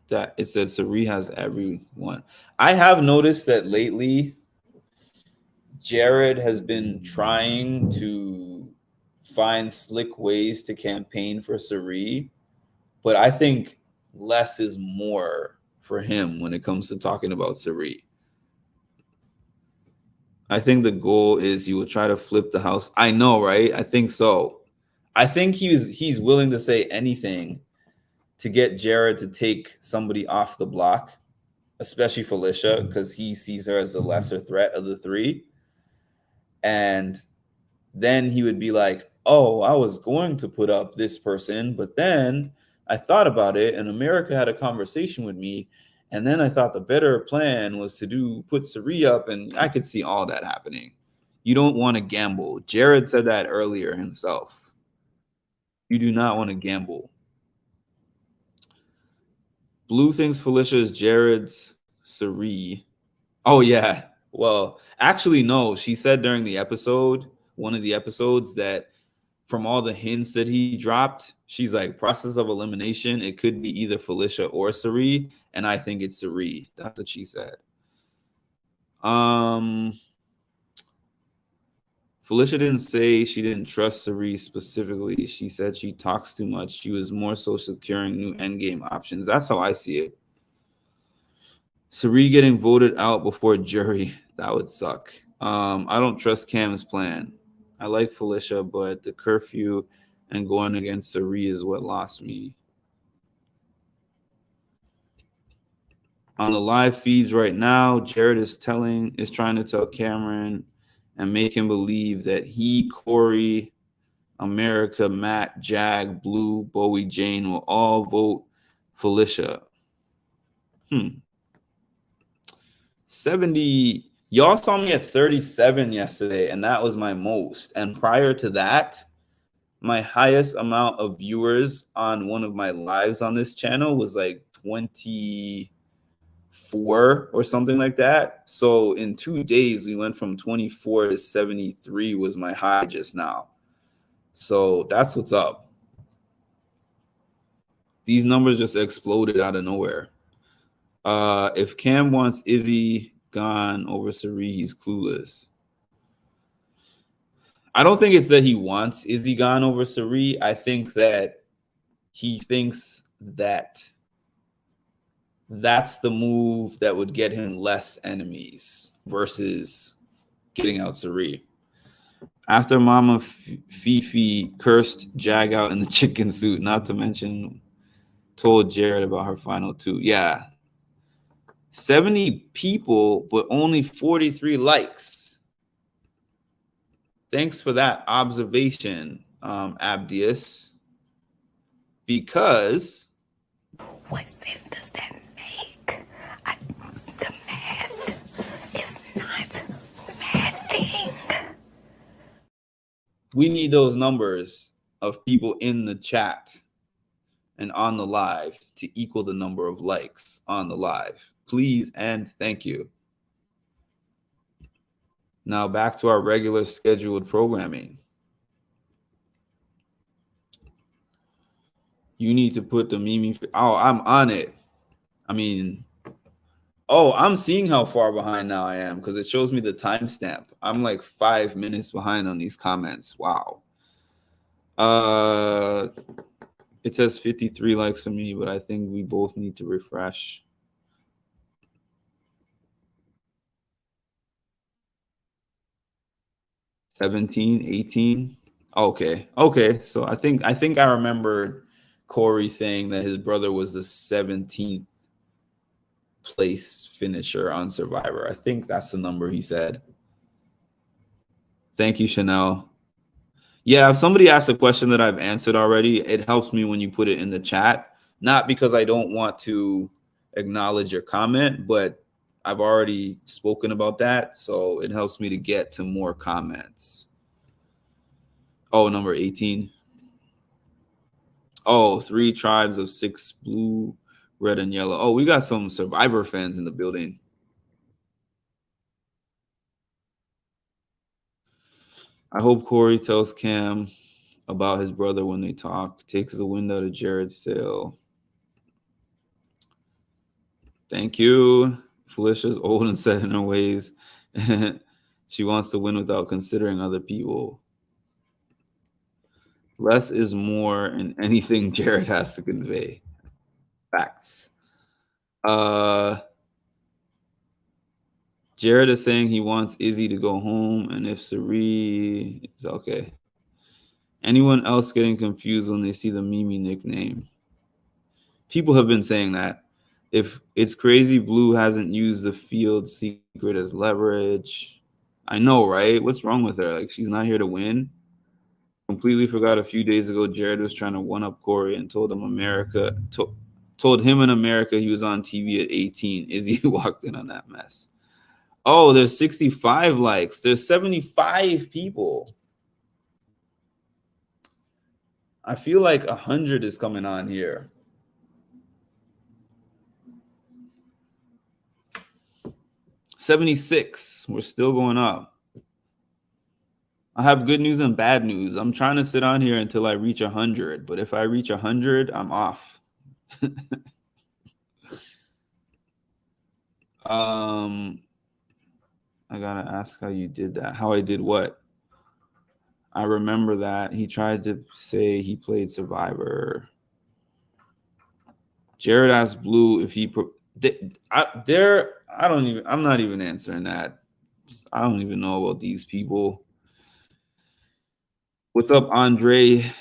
that it's that Cirie has everyone. I have noticed that lately, Jared has been trying to find slick ways to campaign for Cirie, but I think less is more for him when it comes to talking about Cirie. I think the goal is he will try to flip the house. I know, right? I think so. I think he's willing to say anything to get Jared to take somebody off the block, especially Felicia, because he sees her as the lesser threat of the three. And then he would be like, oh, I was going to put up this person, but then I thought about it and America had a conversation with me. And then I thought the better plan was to put Cirie up, and I could see all that happening. You don't want to gamble. Jared said that earlier himself. You do not want to gamble. Blue thinks Felicia is Jared's Cirie. Oh, yeah. Well, actually, no. She said during the episode, one of the episodes, that from all the hints that he dropped, she's like, process of elimination, it could be either Felicia or Cirie, and I think it's Cirie. That's what she said. Felicia didn't say she didn't trust Cirie specifically. She said she talks too much. She was more so securing new endgame options. That's how I see it. Cirie getting voted out before jury. That would suck. I don't trust Cam's plan. I like Felicia, but the curfew and going against Cirie is what lost me. On the live feeds right now, Jared is trying to tell Cameron and make him believe that he, Corey, America, Matt, Jag, Blue, Bowie, Jane will all vote Felicia. 70. Y'all saw me at 37 yesterday, and that was my most. And prior to that, my highest amount of viewers on one of my lives on this channel was like 24 or something like that. So in 2 days, we went from 24 to 73 was my high just now. So that's what's up. These numbers just exploded out of nowhere. If Cam wants Izzy gone over Cirie, he's clueless. I don't think it's that he wants Izzy gone over Cirie. I think that he thinks that that's the move that would get him less enemies versus getting out Cirie. After Mama Fifi cursed Jag out in the chicken suit, not to mention told Jared about her final two. Yeah. 70 people, but only 43 likes. Thanks for that observation, Abdius. Because what sense does that make? The math is not mathing. we need those numbers of people in the chat and on the live to equal the number of likes on the live. Please and thank you. Now back to our regular scheduled programming. You need to put the Mimi. Oh, I'm on it. I mean, oh, I'm seeing how far behind now I am because it shows me the timestamp. I'm like 5 minutes behind on these comments. Wow. It says 53 likes for me, but I think we both need to refresh. $17, $18. Okay. So I think I remembered Corey saying that his brother was the 17th place finisher on Survivor. I think that's the number he said. Thank you, Chanel. Yeah, if somebody asks a question that I've answered already, it helps me when you put it in the chat. Not because I don't want to acknowledge your comment, but I've already spoken about that, so it helps me to get to more comments. Oh, number 18. Oh, 3 tribes of 6 blue, red, and yellow. Oh, we got some Survivor fans in the building. I hope Corey tells Cam about his brother when they talk. Takes the wind out of Jared's sail. Thank you. Felicia's old and set in her ways. She wants to win without considering other people. Less is more in anything Jared has to convey. Facts. Jared is saying he wants Izzy to go home, and if Sari is okay. Anyone else getting confused when they see the Mimi nickname? People have been saying that. If it's crazy, Blue hasn't used the field secret as leverage. I know, right? What's wrong with her? Like, she's not here to win. Completely forgot a few days ago Jared was trying to one up Corey and told him told him in America he was on TV at 18. Izzy walked in on that mess. Oh, there's 65 likes. There's 75 people. I feel like 100 is coming on here. $76. We're still going up. I have good news and bad news. I'm trying to sit on here until I reach 100, but if I reach 100, I'm off. I gotta ask how you did that. How I did what? I remember that he tried to say he played Survivor. Jared asked Blue if he I'm not even answering that. I don't even know about these people. What's up, Andre?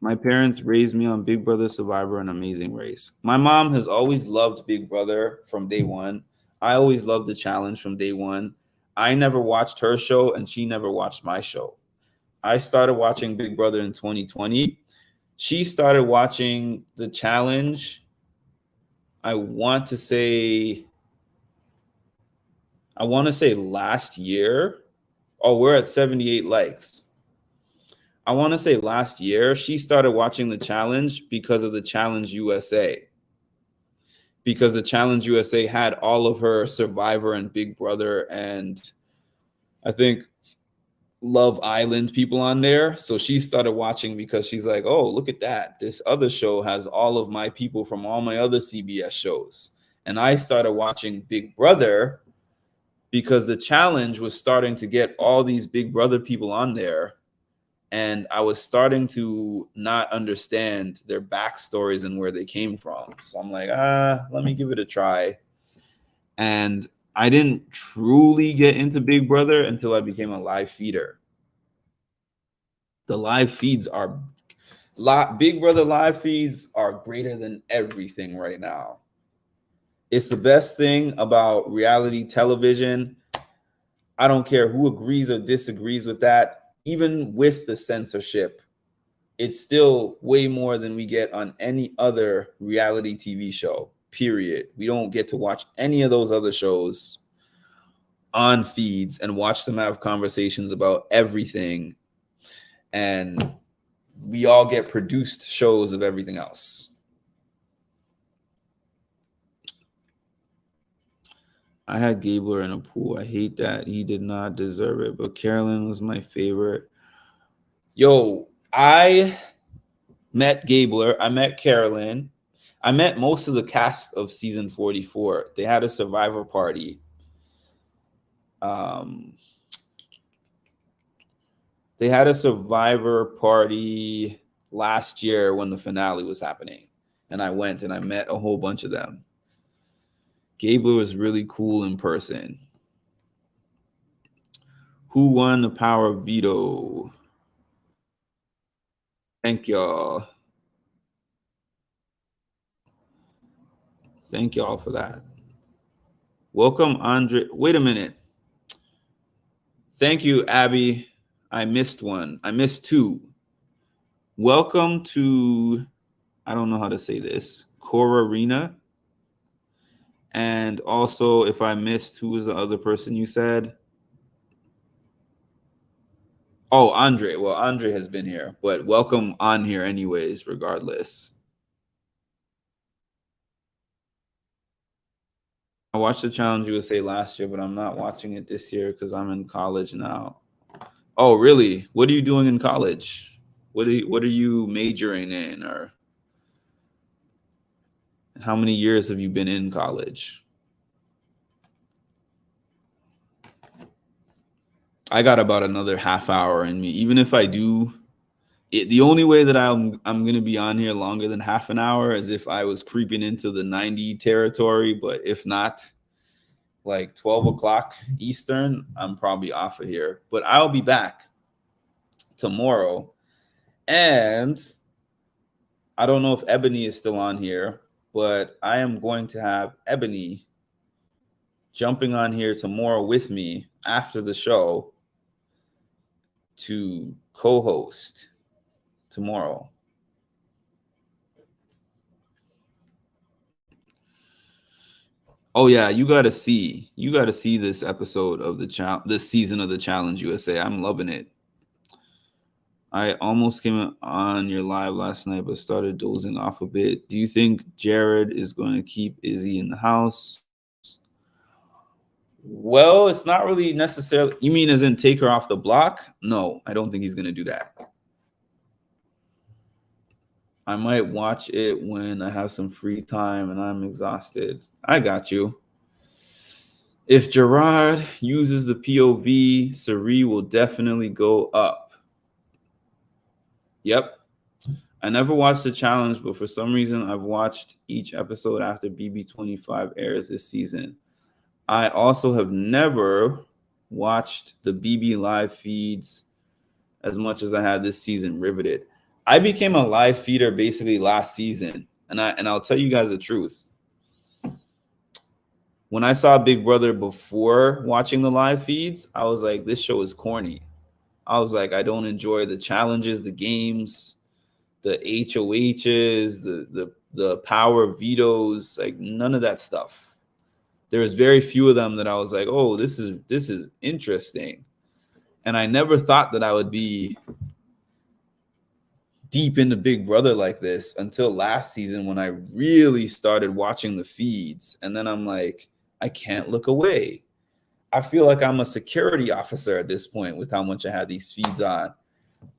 My parents raised me on Big Brother, Survivor, and Amazing Race. My mom has always loved Big Brother from day one. I always loved the challenge from day one. I never watched her show, and she never watched my show. I started watching Big Brother in 2020. She started watching the challenge, I want to say last year. Oh, we're at 78 likes. I want to say last year, she started watching the challenge because of the Challenge USA. Because the Challenge USA had all of her Survivor and Big Brother and I think Love Island people on there. So she started watching because she's like, oh, look at that. This other show has all of my people from all my other CBS shows. And I started watching Big Brother because the challenge was starting to get all these Big Brother people on there. And I was starting to not understand their backstories and where they came from. So I'm like, let me give it a try. And I didn't truly get into Big Brother until I became a live feeder. The live feeds are Big Brother live feeds are greater than everything right now. It's the best thing about reality television. I don't care who agrees or disagrees with that. Even with the censorship, it's still way more than we get on any other reality TV show, period. We don't get to watch any of those other shows on feeds and watch them have conversations about everything. And we all get produced shows of everything else. I had Gabler in a pool. I hate that. He did not deserve it, but Carolyn was my favorite. Yo, I met Gabler. I met Carolyn. I met most of the cast of season 44. They had a Survivor party. They had a Survivor party last year when the finale was happening. And I went and I met a whole bunch of them. Gabler was really cool in person. Who won the power of veto? Thank y'all. Thank y'all for that. Welcome, Andre. Wait a minute. Thank you, Abby. I missed one. I missed two. Welcome to, I don't know how to say this, Cora Arena. And also, if I missed, who was the other person you said? Oh, Andre. Well, Andre has been here, but welcome on here anyways, regardless. I watched the Challenge USA last year, but I'm not watching it this year because I'm in college now. Oh, really? What are you doing in college? What are you majoring in, or how many years have you been in college? I got about another half hour in me. Even if I do, the only way that I'm gonna be on here longer than half an hour is if I was creeping into the 90 territory. But if not, like 12 o'clock Eastern, I'm probably off of here. But I'll be back tomorrow. And I don't know if Ebony is still on here, but I am going to have Ebony jumping on here tomorrow with me after the show to co-host tomorrow. Oh yeah, you got to see this episode of this season of the Challenge USA. I'm loving it. I almost came on your live last night, but started dozing off a bit. Do you think Jared is going to keep Izzy in the house? Well, it's not really necessarily. You mean as in take her off the block? No, I don't think he's going to do that. I might watch it when I have some free time and I'm exhausted. I got you. If Gerard uses the POV, Sari will definitely go up. Yep. I never watched the challenge, but for some reason, I've watched each episode after BB25 airs this season. I also have never watched the BB live feeds as much as I had this season. Riveted. I became a live feeder basically last season, and I'll tell you guys the truth. When I saw Big Brother before watching the live feeds, I was like, this show is corny. I was like, I don't enjoy the challenges, the games, the HOHs, the power vetoes, like none of that stuff. There was very few of them that I was like, oh, this is interesting. And I never thought that I would be deep into Big Brother like this until last season when I really started watching the feeds. And then I'm like, I can't look away. I feel like I'm a security officer at this point with how much I had these feeds on.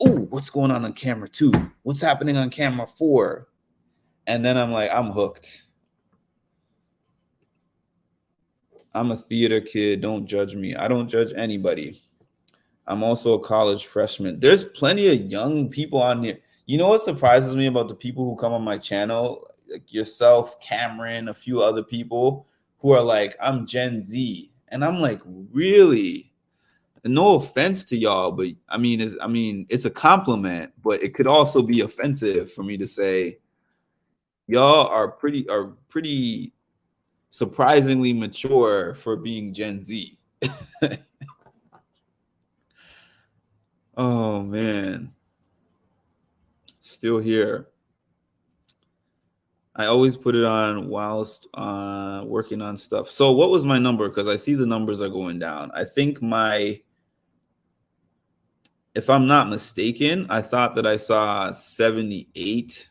Oh, what's going on camera 2? What's happening on camera 4? And then I'm like, I'm hooked. I'm a theater kid. Don't judge me. I don't judge anybody. I'm also a college freshman. There's plenty of young people on here. You know what surprises me about the people who come on my channel, like yourself, Cameron, a few other people who are like, I'm Gen Z. And I'm like, really? No offense to y'all, but I mean, it's a compliment, but it could also be offensive for me to say y'all are pretty surprisingly mature for being Gen Z. Oh man. Still here. I always put it on whilst working on stuff. So what was my number? Because I see the numbers are going down. I think if I'm not mistaken, I thought that I saw 78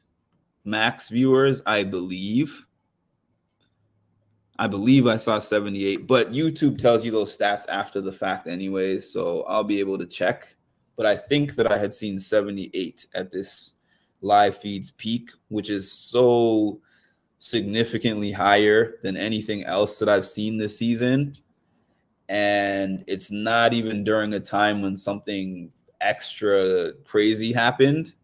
max viewers, I believe I saw 78, but YouTube tells you those stats after the fact anyways, so I'll be able to check. But I think that I had seen 78 at this live feeds peak, which is so significantly higher than anything else that I've seen this season. And it's not even during a time when something extra crazy happened.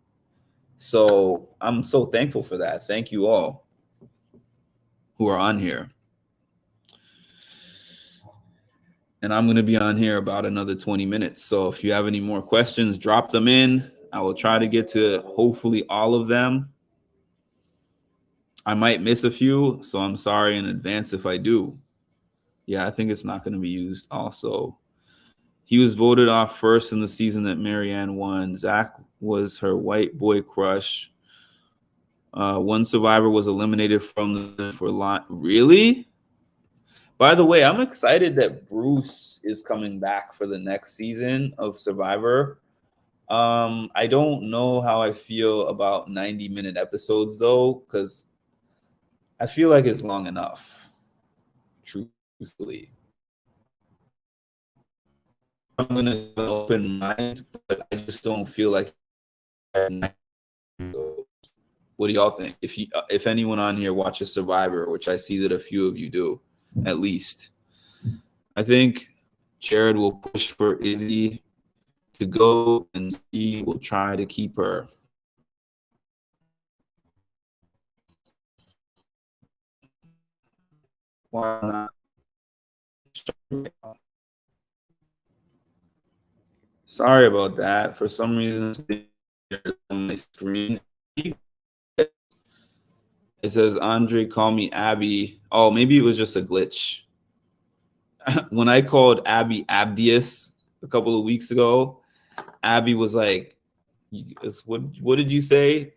So I'm so thankful for that. Thank you all who are on here. And I'm going to be on here about another 20 minutes. So if you have any more questions, drop them in. I will try to get to hopefully all of them. I might miss a few, so I'm sorry in advance if I do. Yeah, I think it's not going to be used also. He was voted off first in the season that Marianne won. Zach was her white boy crush. One survivor was eliminated from for lot. Really? By the way, I'm excited that Bruce is coming back for the next season of Survivor. I don't know how I feel about 90-minute episodes though, because I feel like it's long enough, truthfully. I'm gonna have an open mind, but I just don't feel like. What do y'all think? If anyone on here watches Survivor, which I see that a few of you do, at least, I think Jared will push for Izzy to go, and he will try to keep her. Why not? Sorry about that. For some reason, it's on my screen. It says, Andre, call me Abby. Oh, maybe it was just a glitch. When I called Abby Abdius a couple of weeks ago, Abby was like, what did you say?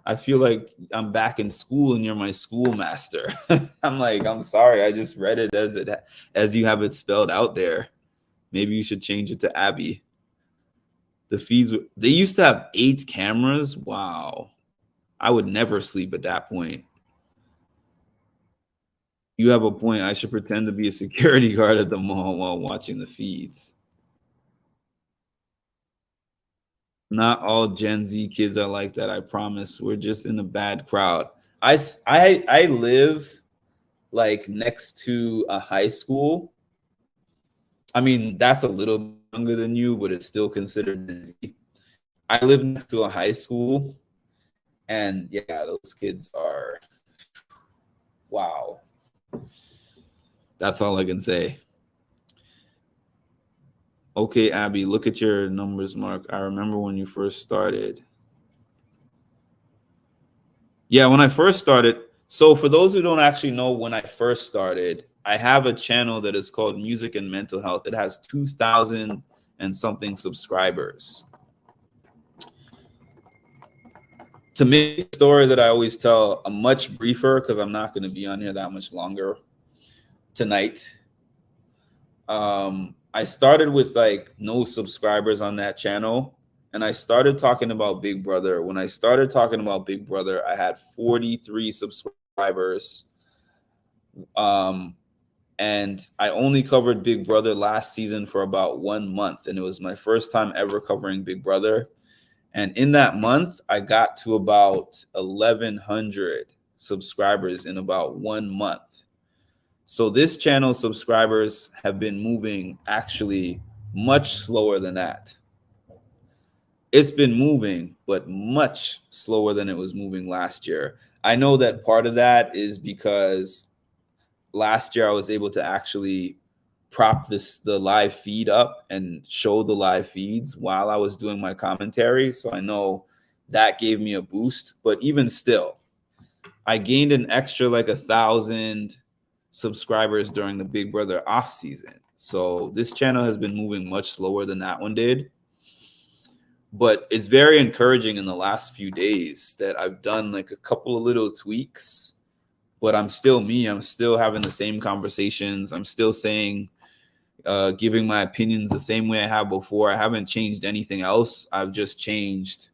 I feel like I'm back in school and you're my schoolmaster. I'm like, I'm sorry. I just read it as you have it spelled out there. Maybe you should change it to Abby. The feeds, they used to have 8 cameras. Wow. I would never sleep at that point. You have a point. I should pretend to be a security guard at the mall while watching the feeds. Not all Gen Z kids are like that, I promise. We're just in a bad crowd. I live like next to a high school. I mean, that's a little younger than you, but it's still considered Gen Z. I live next to a high school, and yeah, those kids are, wow. That's all I can say. Okay, Abby, look at your numbers, Mark. I remember when you first started. Yeah, when I first started. So for those who don't actually know when I first started, I have a channel that is called Music and Mental Health. It has 2,000 and something subscribers. To make the story that I always tell a much briefer, because I'm not going to be on here that much longer tonight. I started with like no subscribers on that channel, and I started talking about Big Brother. When I started talking about Big Brother, I had 43 subscribers. And I only covered Big Brother last season for about 1 month, and it was my first time ever covering Big Brother. And in that month, I got to about 1,100 subscribers in about 1 month. So this channel subscribers have been moving actually much slower than that. It's been moving, but much slower than it was moving last year. I know that part of that is because last year I was able to actually prop the live feed up and show the live feeds while I was doing my commentary. So I know that gave me a boost. But even still, I gained an extra like 1,000 subscribers during the Big Brother off season. So this channel has been moving much slower than that one did. But it's very encouraging in the last few days that I've done like a couple of little tweaks, but I'm still me. I'm still having the same conversations. I'm still saying, giving my opinions the same way I have before. I haven't changed anything else. I've just changed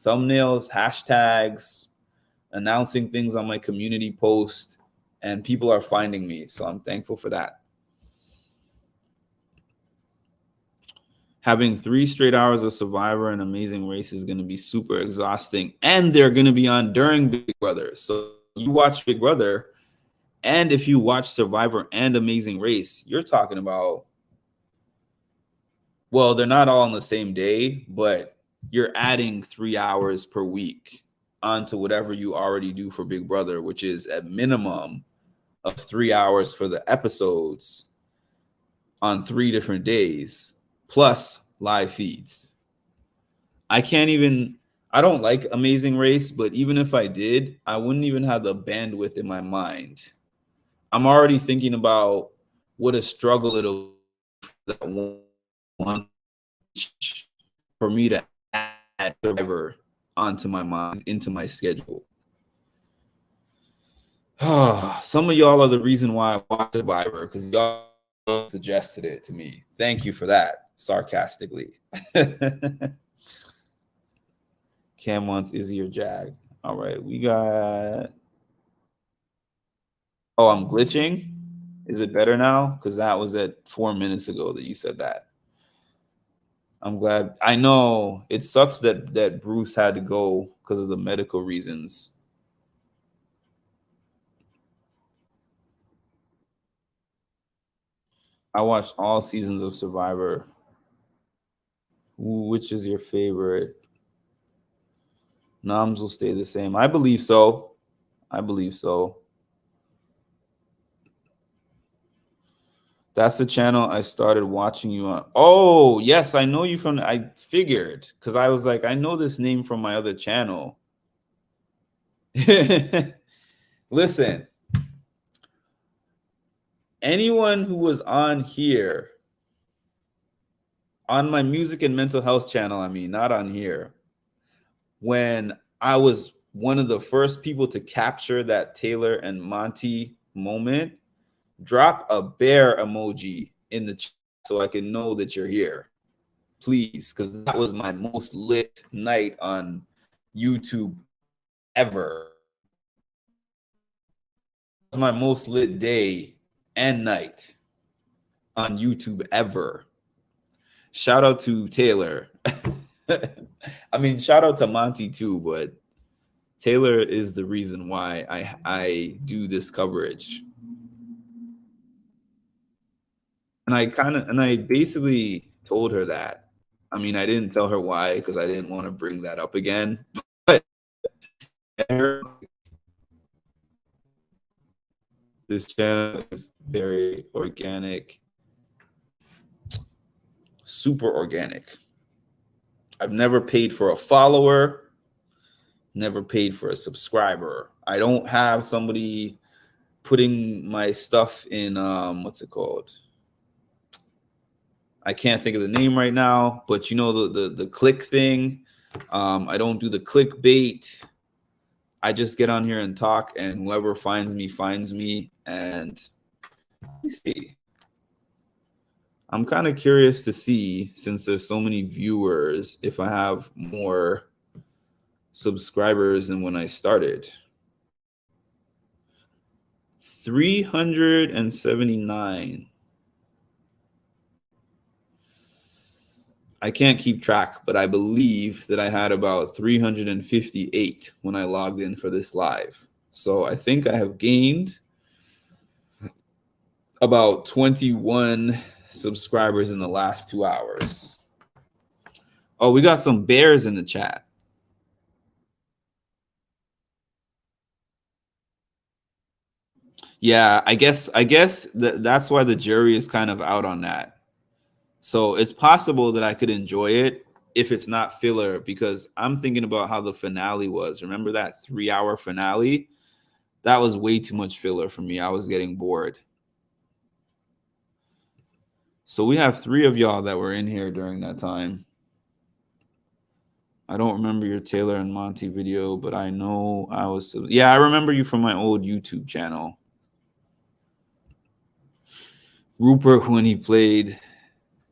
thumbnails, hashtags, announcing things on my community post, and people are finding me. So I'm thankful for that. Having 3 straight hours of Survivor and Amazing Race is going to be super exhausting, and they're going to be on during Big Brother. So you watch Big Brother, and if you watch Survivor and Amazing Race, you're talking about, well, they're not all on the same day, but you're adding 3 hours per week onto whatever you already do for Big Brother, which is at minimum of 3 hours for the episodes on 3 different days, plus live feeds. I don't like Amazing Race, but even if I did, I wouldn't even have the bandwidth in my mind. I'm already thinking about what a struggle it'll be for me to add Survivor onto my mind, into my schedule. Some of y'all are the reason why I watch Survivor, because y'all suggested it to me. Thank you for that, sarcastically. Cam wants Izzy or Jag. All right, we got. Oh, I'm glitching. Is it better now? Because that was at 4 minutes ago that you said that. I'm glad. I know it sucks that Bruce had to go because of the medical reasons. I watched all seasons of Survivor. Which is your favorite? Noms will stay the same. I believe so. I believe so. That's the channel I started watching you on. Oh, yes, I know you from. I figured because I was like, I know this name from my other channel. Listen, anyone who was on here, on my music and mental health channel, I mean, not on here, when I was one of the first people to capture that Taylor and Monty moment, drop a bear emoji in the chat so I can know that you're here, please, because that was my most lit night on YouTube ever. It was my most lit day and night on YouTube ever. Shout out to Taylor. I mean, shout out to Monty too, but Taylor is the reason why I do this coverage. And I basically told her that. I mean, I didn't tell her why because I didn't want to bring that up again. But this channel is very organic, super organic. I've never paid for a follower, never paid for a subscriber. I don't have somebody putting my stuff in what's it called? I can't think of the name right now, but you know the click thing. I don't do the clickbait. I just get on here and talk, and whoever finds me. And let me see. I'm kind of curious to see, since there's so many viewers, if I have more subscribers than when I started. 379. I can't keep track, but I believe that I had about 358 when I logged in for this live. So I think I have gained about 21 subscribers in the last 2 hours. Oh, we got some bears in the chat. Yeah, I guess that's why the jury is kind of out on that. So it's possible that I could enjoy it if it's not filler, because I'm thinking about how the finale was. Remember that 3-hour finale? That was way too much filler for me. I was getting bored. So we have 3 of y'all that were in here during that time. I don't remember your Taylor and Monty video, but I know I was. Yeah, I remember you from my old YouTube channel. Rupert, when he played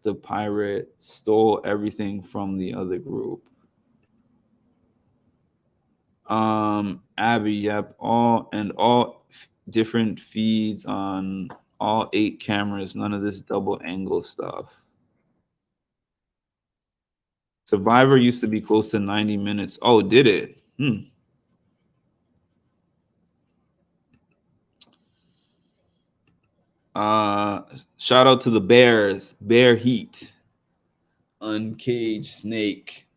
the pirate, stole everything from the other group. Abby, yep, all different feeds on all 8 cameras, none of this double angle stuff. Survivor used to be close to 90 minutes. Oh, did it? Shout out to the Bears. Bear Heat. Uncaged Snake.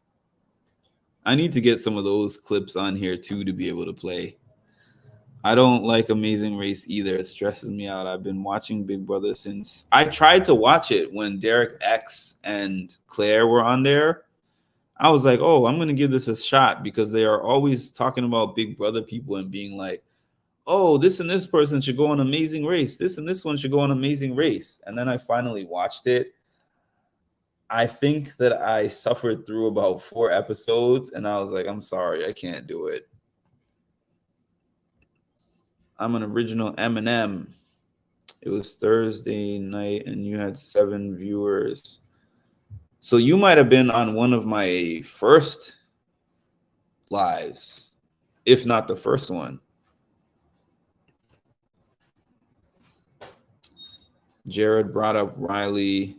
I need to get some of those clips on here too to be able to play. I don't like Amazing Race either. It stresses me out. I've been watching Big Brother since I tried to watch it when Derek X and Claire were on there. I was like, oh, I'm going to give this a shot because they are always talking about Big Brother people and being like, oh, this and this person should go on Amazing Race. This and this one should go on Amazing Race. And then I finally watched it. I think that I suffered through about 4 episodes and I was like, I'm sorry, I can't do it. I'm an original Eminem. It was Thursday night and you had 7 viewers. So you might have been on one of my first lives, if not the first one. Jared brought up Riley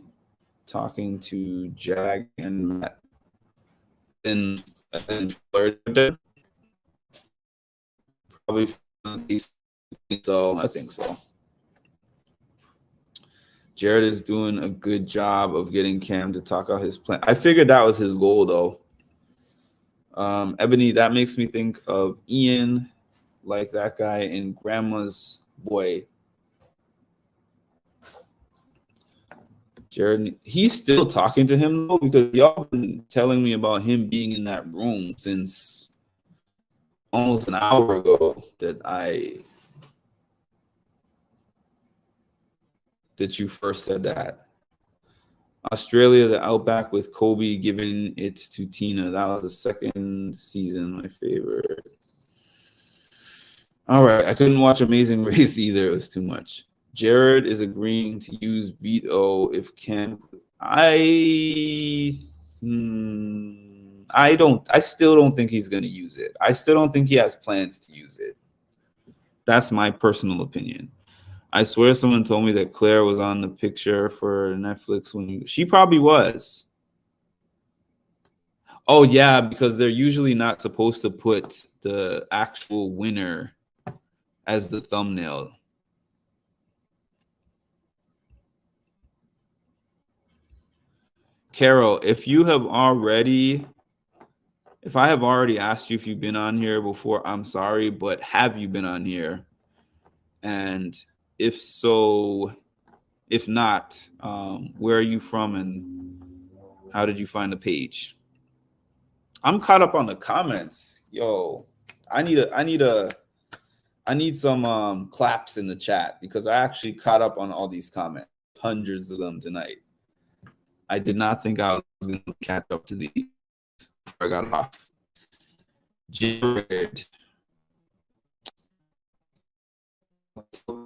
talking to Jag and Matt in Florida. Probably so. I think so. Jared is doing a good job of getting Cam to talk out his plan. I figured that was his goal, though. Ebony, that makes me think of Ian, like that guy in Grandma's Boy. Jared, he's still talking to him, though, because y'all been telling me about him being in that room since almost an hour ago that you first said that. Australia, the Outback with Kobe giving it to Tina. That was the second season, my favorite. All right, I couldn't watch Amazing Race either. It was too much. Jared is agreeing to use Veto if Cam. I still don't think he's going to use it. I still don't think he has plans to use it. That's my personal opinion. I swear someone told me that Claire was on the picture for Netflix when she probably was. Oh, yeah, because they're usually not supposed to put the actual winner as the thumbnail. Carol, if I have already asked you if you've been on here before, I'm sorry, but have you been on here? And if so, if not, where are you from and how did you find the page? I'm caught up on the comments. Yo, I need some claps in the chat because I actually caught up on all these comments, hundreds of them tonight. I did not think I was going to catch up to these before I got off. Jared.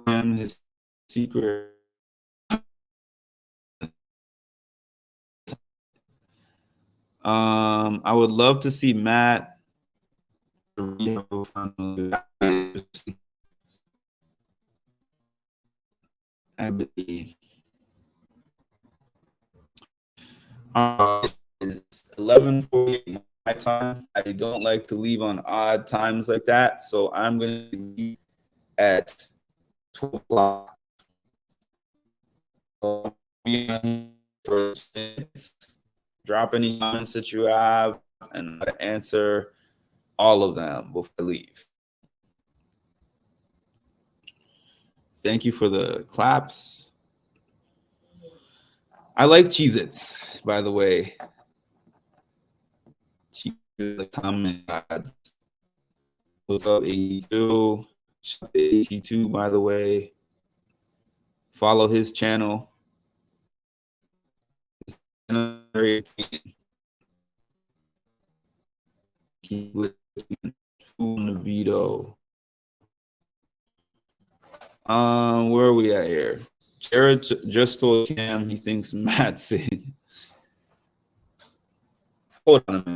His secret. I would love to see Matt. It's 11:48 my time. I don't like to leave on odd times like that, so I'm going to leave at 12 o'clock. Drop any comments that you have, and I'll answer all of them before I leave. Thank you for the claps. I like Cheez-Its, by the way. The comment. What's up, 82? 82, by the way. Follow his channel. Keep listening to Veto. Where are we at here? Jared just told Cam he thinks Matt's in. Hold on a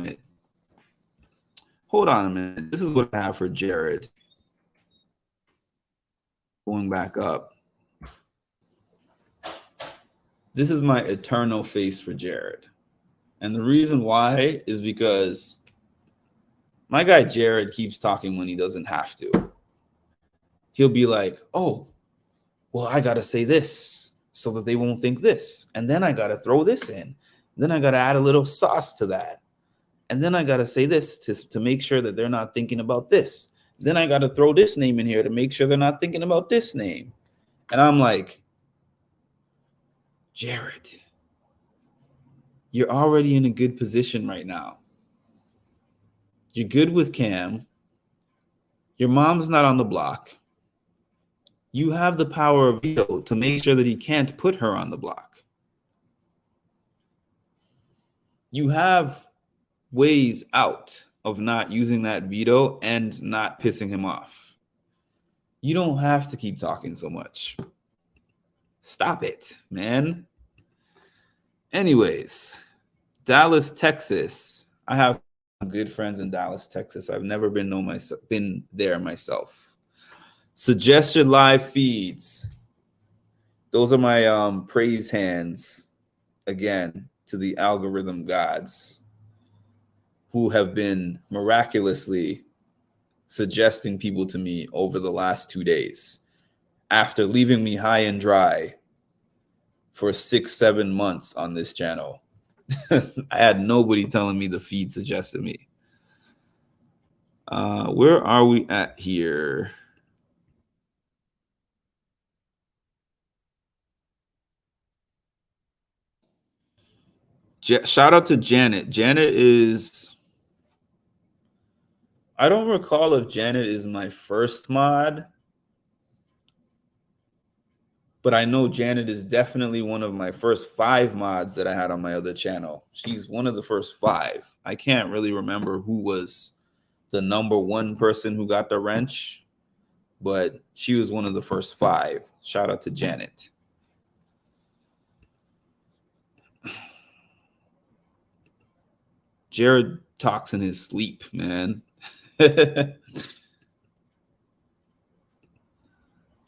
minute. This is what I have for Jared. Going back up. This is my eternal face for Jared. And the reason why is because my guy Jared keeps talking when he doesn't have to. He'll be like, oh, well, I got to say this so that they won't think this. And then I got to throw this in. Then I got to add a little sauce to that. And then I got to say this to make sure that they're not thinking about this. Then I got to throw this name in here to make sure they're not thinking about this name. And I'm like, Jared, you're already in a good position right now. You're good with Cam. Your mom's not on the block. You have the power of Veto to make sure that he can't put her on the block. You have ways out of not using that veto and not pissing him off. You don't have to keep talking so much. Stop it, man. Anyways, Dallas, Texas. I have good friends in Dallas, Texas. I've never been there myself. Suggest your live feeds. Those are my praise hands again to the algorithm gods who have been miraculously suggesting people to me over the last 2 days after leaving me high and dry for 6-7 months on this channel. I had nobody telling me the feed suggested me. Where are we at here? Shout out to Janet. Janet is, I don't recall if Janet is my first mod, but I know Janet is definitely one of my first 5 mods that I had on my other channel. She's one of the first 5. I can't really remember who was the number 1 person who got the wrench, but she was one of the first 5. Shout out to Janet. Jared talks in his sleep, man. I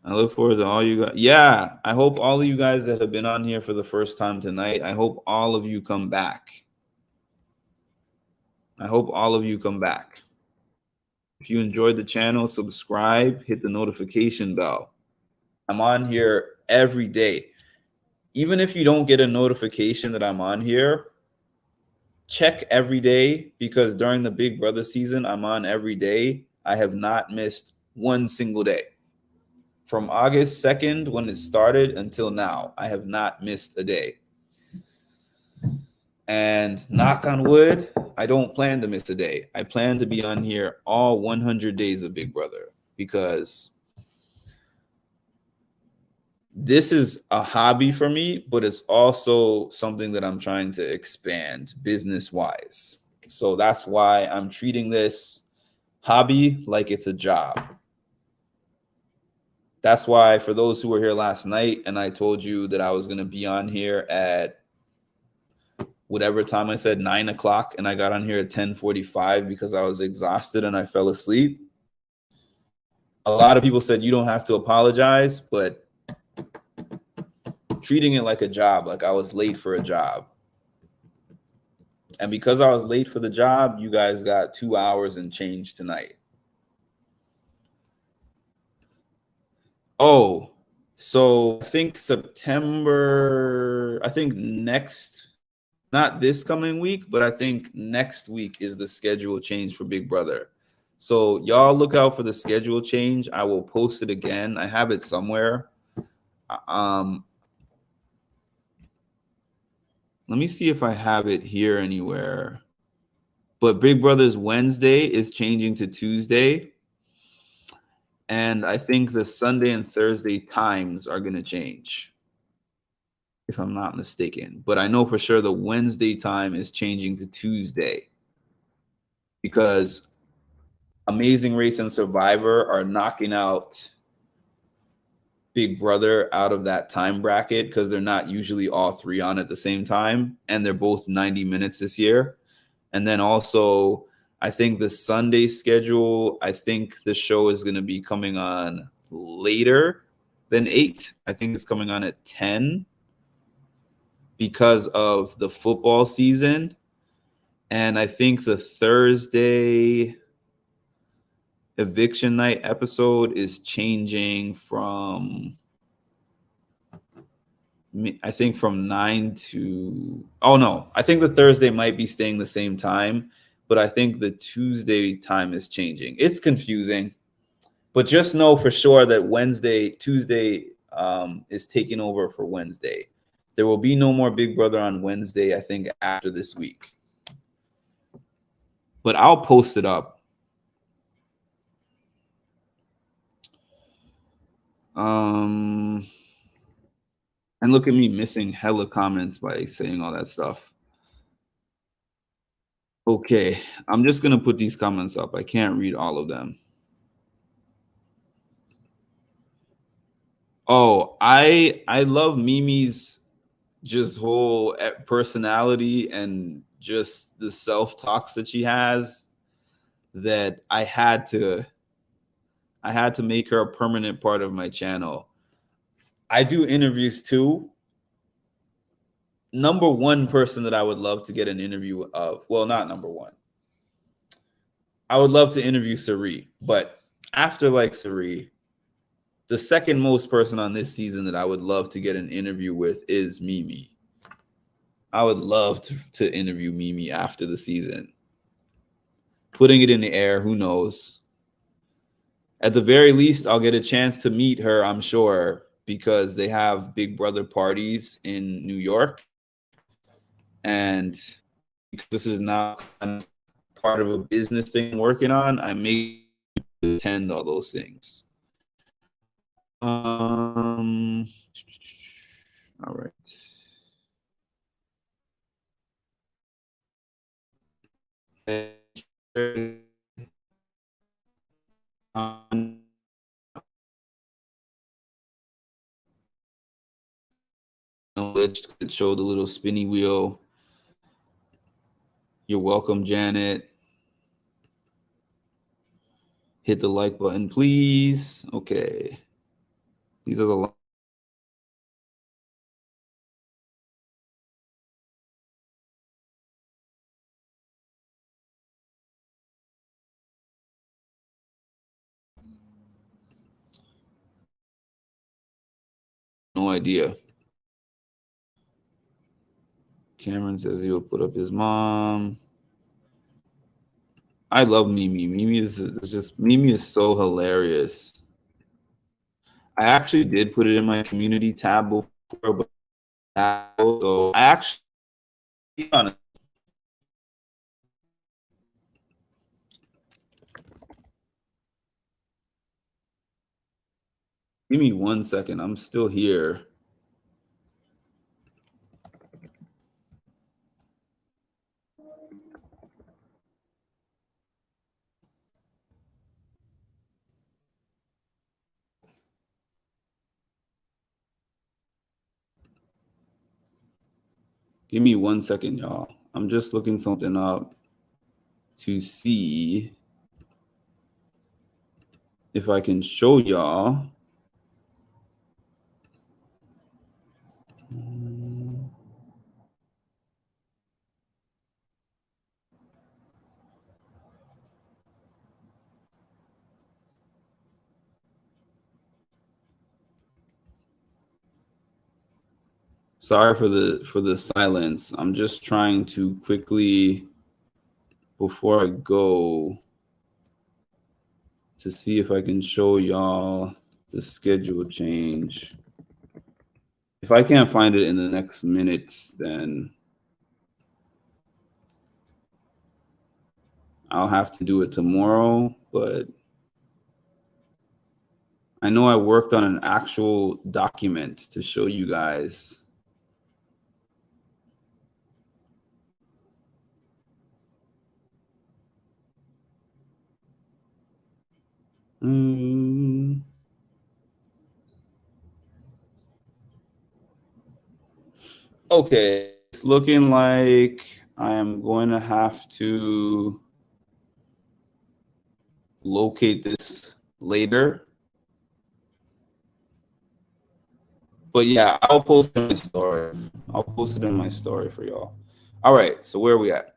look forward to all you guys. Yeah, I hope all of you guys that have been on here for the first time tonight, I hope all of you come back. I hope all of you come back. If you enjoyed the channel, subscribe, hit the notification bell. I'm on here every day. Even if you don't get a notification that I'm on here, check every day, because during the Big Brother season, I'm on every day. I have not missed one single day. From August 2nd, when it started, until now, I have not missed a day. And knock on wood, I don't plan to miss a day. I plan to be on here all 100 days of Big Brother, because this is a hobby for me, but it's also something that I'm trying to expand business-wise. So that's why I'm treating this hobby like it's a job. That's why, for those who were here last night and I told you that I was going to be on here at whatever time I said, 9 o'clock, and I got on here at 10:45 because I was exhausted and I fell asleep. A lot of people said you don't have to apologize, but treating it like a job, like I was late for a job. And because I was late for the job, you guys got 2 hours and change tonight. Oh, so I think September, I think next, not this coming week, but I think next week is the schedule change for Big Brother. So y'all look out for the schedule change. I will post it again. I have it somewhere. Let me see if I have it here anywhere. But Big Brother's Wednesday is changing to Tuesday. And I think the Sunday and Thursday times are going to change, if I'm not mistaken. But I know for sure the Wednesday time is changing to Tuesday, because Amazing Race and Survivor are knocking out Big Brother out of that time bracket, because they're not usually all 3 on at the same time. And they're both 90 minutes this year. And then also, I think the Sunday schedule, I think the show is going to be coming on later than 8. I think it's coming on at 10 because of the football season. And I think the Thursday eviction night episode is changing from, I think, from 9 to, oh no, I think the Thursday might be staying the same time, but I think the Tuesday time is changing. It's confusing, but just know for sure that Tuesday is taking over for Wednesday. There will be no more Big Brother on Wednesday, I think, after this week. But I'll post it up. And look at me missing hella comments by saying all that stuff. Okay, I'm just going to put these comments up. I can't read all of them. Oh, I love Mimi's just whole personality and just the self-talks that she has, that I had to make her a permanent part of my channel. I do interviews too. Number one person that I would love to get an interview of, well, not number one. I would love to interview Sari, but after like Sari, the second most person on this season that I would love to get an interview with is Mimi. I would love to interview Mimi after the season. Putting it in the air, who knows? At the very least, I'll get a chance to meet her, I'm sure, because they have Big Brother parties in New York. And because this is now kind of part of a business thing I'm working on, I may attend all those things. All right. It showed the little spinny wheel. You're welcome, Janet. Hit the like button, please. Okay. These are the no idea. Cameron says he'll put up his mom. I love Mimi. Mimi is so hilarious. I actually did put it in my community tab before, but so I actually, be honest, give me 1 second. I'm still here. Give me 1 second, y'all. I'm just looking something up to see if I can show y'all. Sorry for the silence. I'm just trying to quickly, before I go, to see if I can show y'all the schedule change. If I can't find it in the next minute, then I'll have to do it tomorrow, but I know I worked on an actual document to show you guys. Okay, it's looking like I am going to have to locate this later. But yeah, I'll post it in my story. I'll post it in my story for y'all. All right, so where are we at?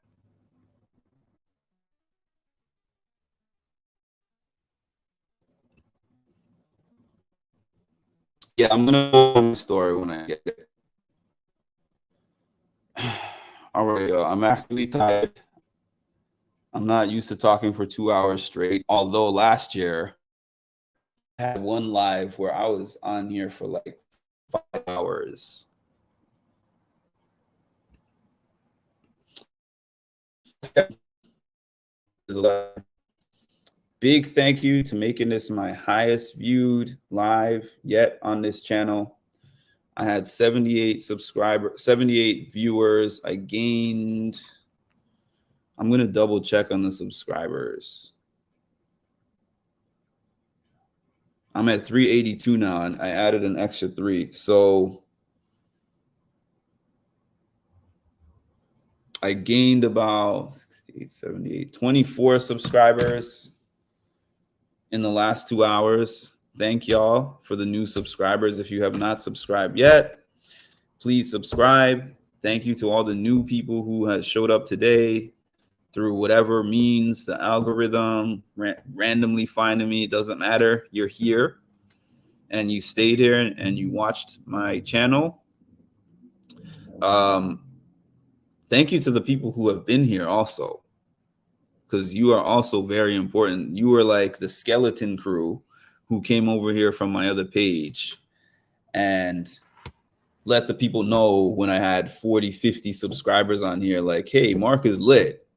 Yeah, I'm gonna post my story when I get it. All right, y'all. I'm actually tired. I'm not used to talking for 2 hours straight. Although last year I had one live where I was on here for like 5 hours. Big thank you to making this my highest viewed live yet on this channel. I had 78 viewers. I gained, I'm going to double check on the subscribers. I'm at 382 now, and I added an extra 3. So I gained about 68, 78, 24 subscribers in the last 2 hours. Thank y'all for the new subscribers. If you have not subscribed yet, please subscribe. Thank you to all the new people who have showed up today through whatever means, the algorithm, randomly finding me. It doesn't matter. You're here and you stayed here and you watched my channel. Thank you to the people who have been here also, because you are also very important. You are like the skeleton crew who came over here from my other page and let the people know when I had 40, 50 subscribers on here, like, hey, Mark is lit.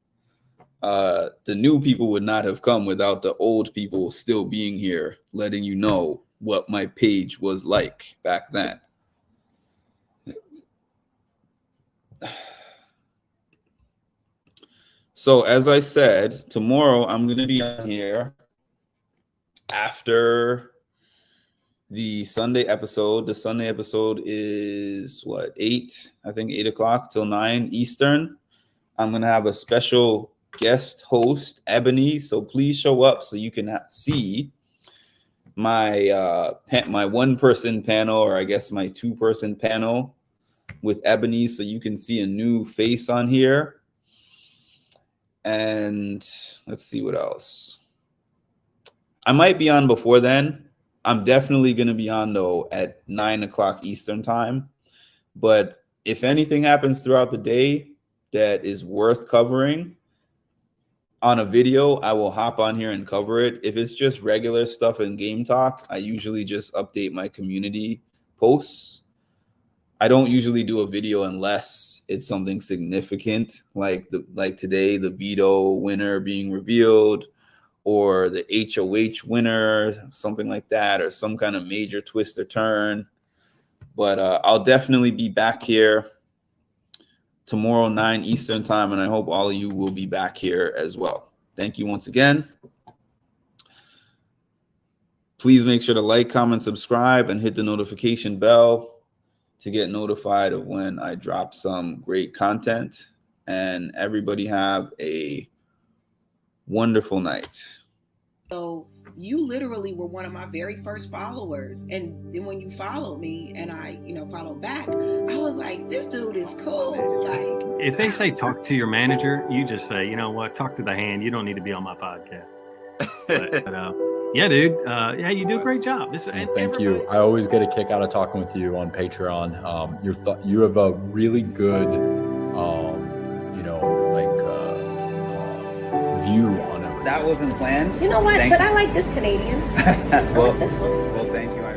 The new people would not have come without the old people still being here, letting you know what my page was like back then. So as I said, tomorrow I'm going to be on here after the Sunday episode. The Sunday episode is what, 8 o'clock till 9 Eastern. I'm going to have a special guest host, Ebony. So please show up so you can see my my one-person panel, or I guess my two-person panel with Ebony, so you can see a new face on here. And let's see what else. I might be on before then. I'm definitely going to be on, though, at 9 o'clock Eastern time. But if anything happens throughout the day that is worth covering on a video, I will hop on here and cover it. If it's just regular stuff and game talk, I usually just update my community posts. I don't usually do a video unless it's something significant, like today, the Veto winner being revealed, or the HOH winner, something like that, or some kind of major twist or turn. But I'll definitely be back here tomorrow, 9 Eastern time, and I hope all of you will be back here as well. Thank you once again. Please make sure to like, comment, subscribe, and hit the notification bell to get notified of when I drop some great content. And everybody have a wonderful night. So you literally were one of my very first followers. And then when you followed me and I, followed back, I was like, this dude is cool. Like, if they say talk to your manager, you just say, you know what, talk to the hand. You don't need to be on my podcast. But yeah, dude. Yeah, you do a great job. Thank you. I always get a kick out of talking with you on Patreon. You have a really good, view on everything. That wasn't planned. You know what? Thank but you. I like this Canadian. Well, I like this one. Well, thank you.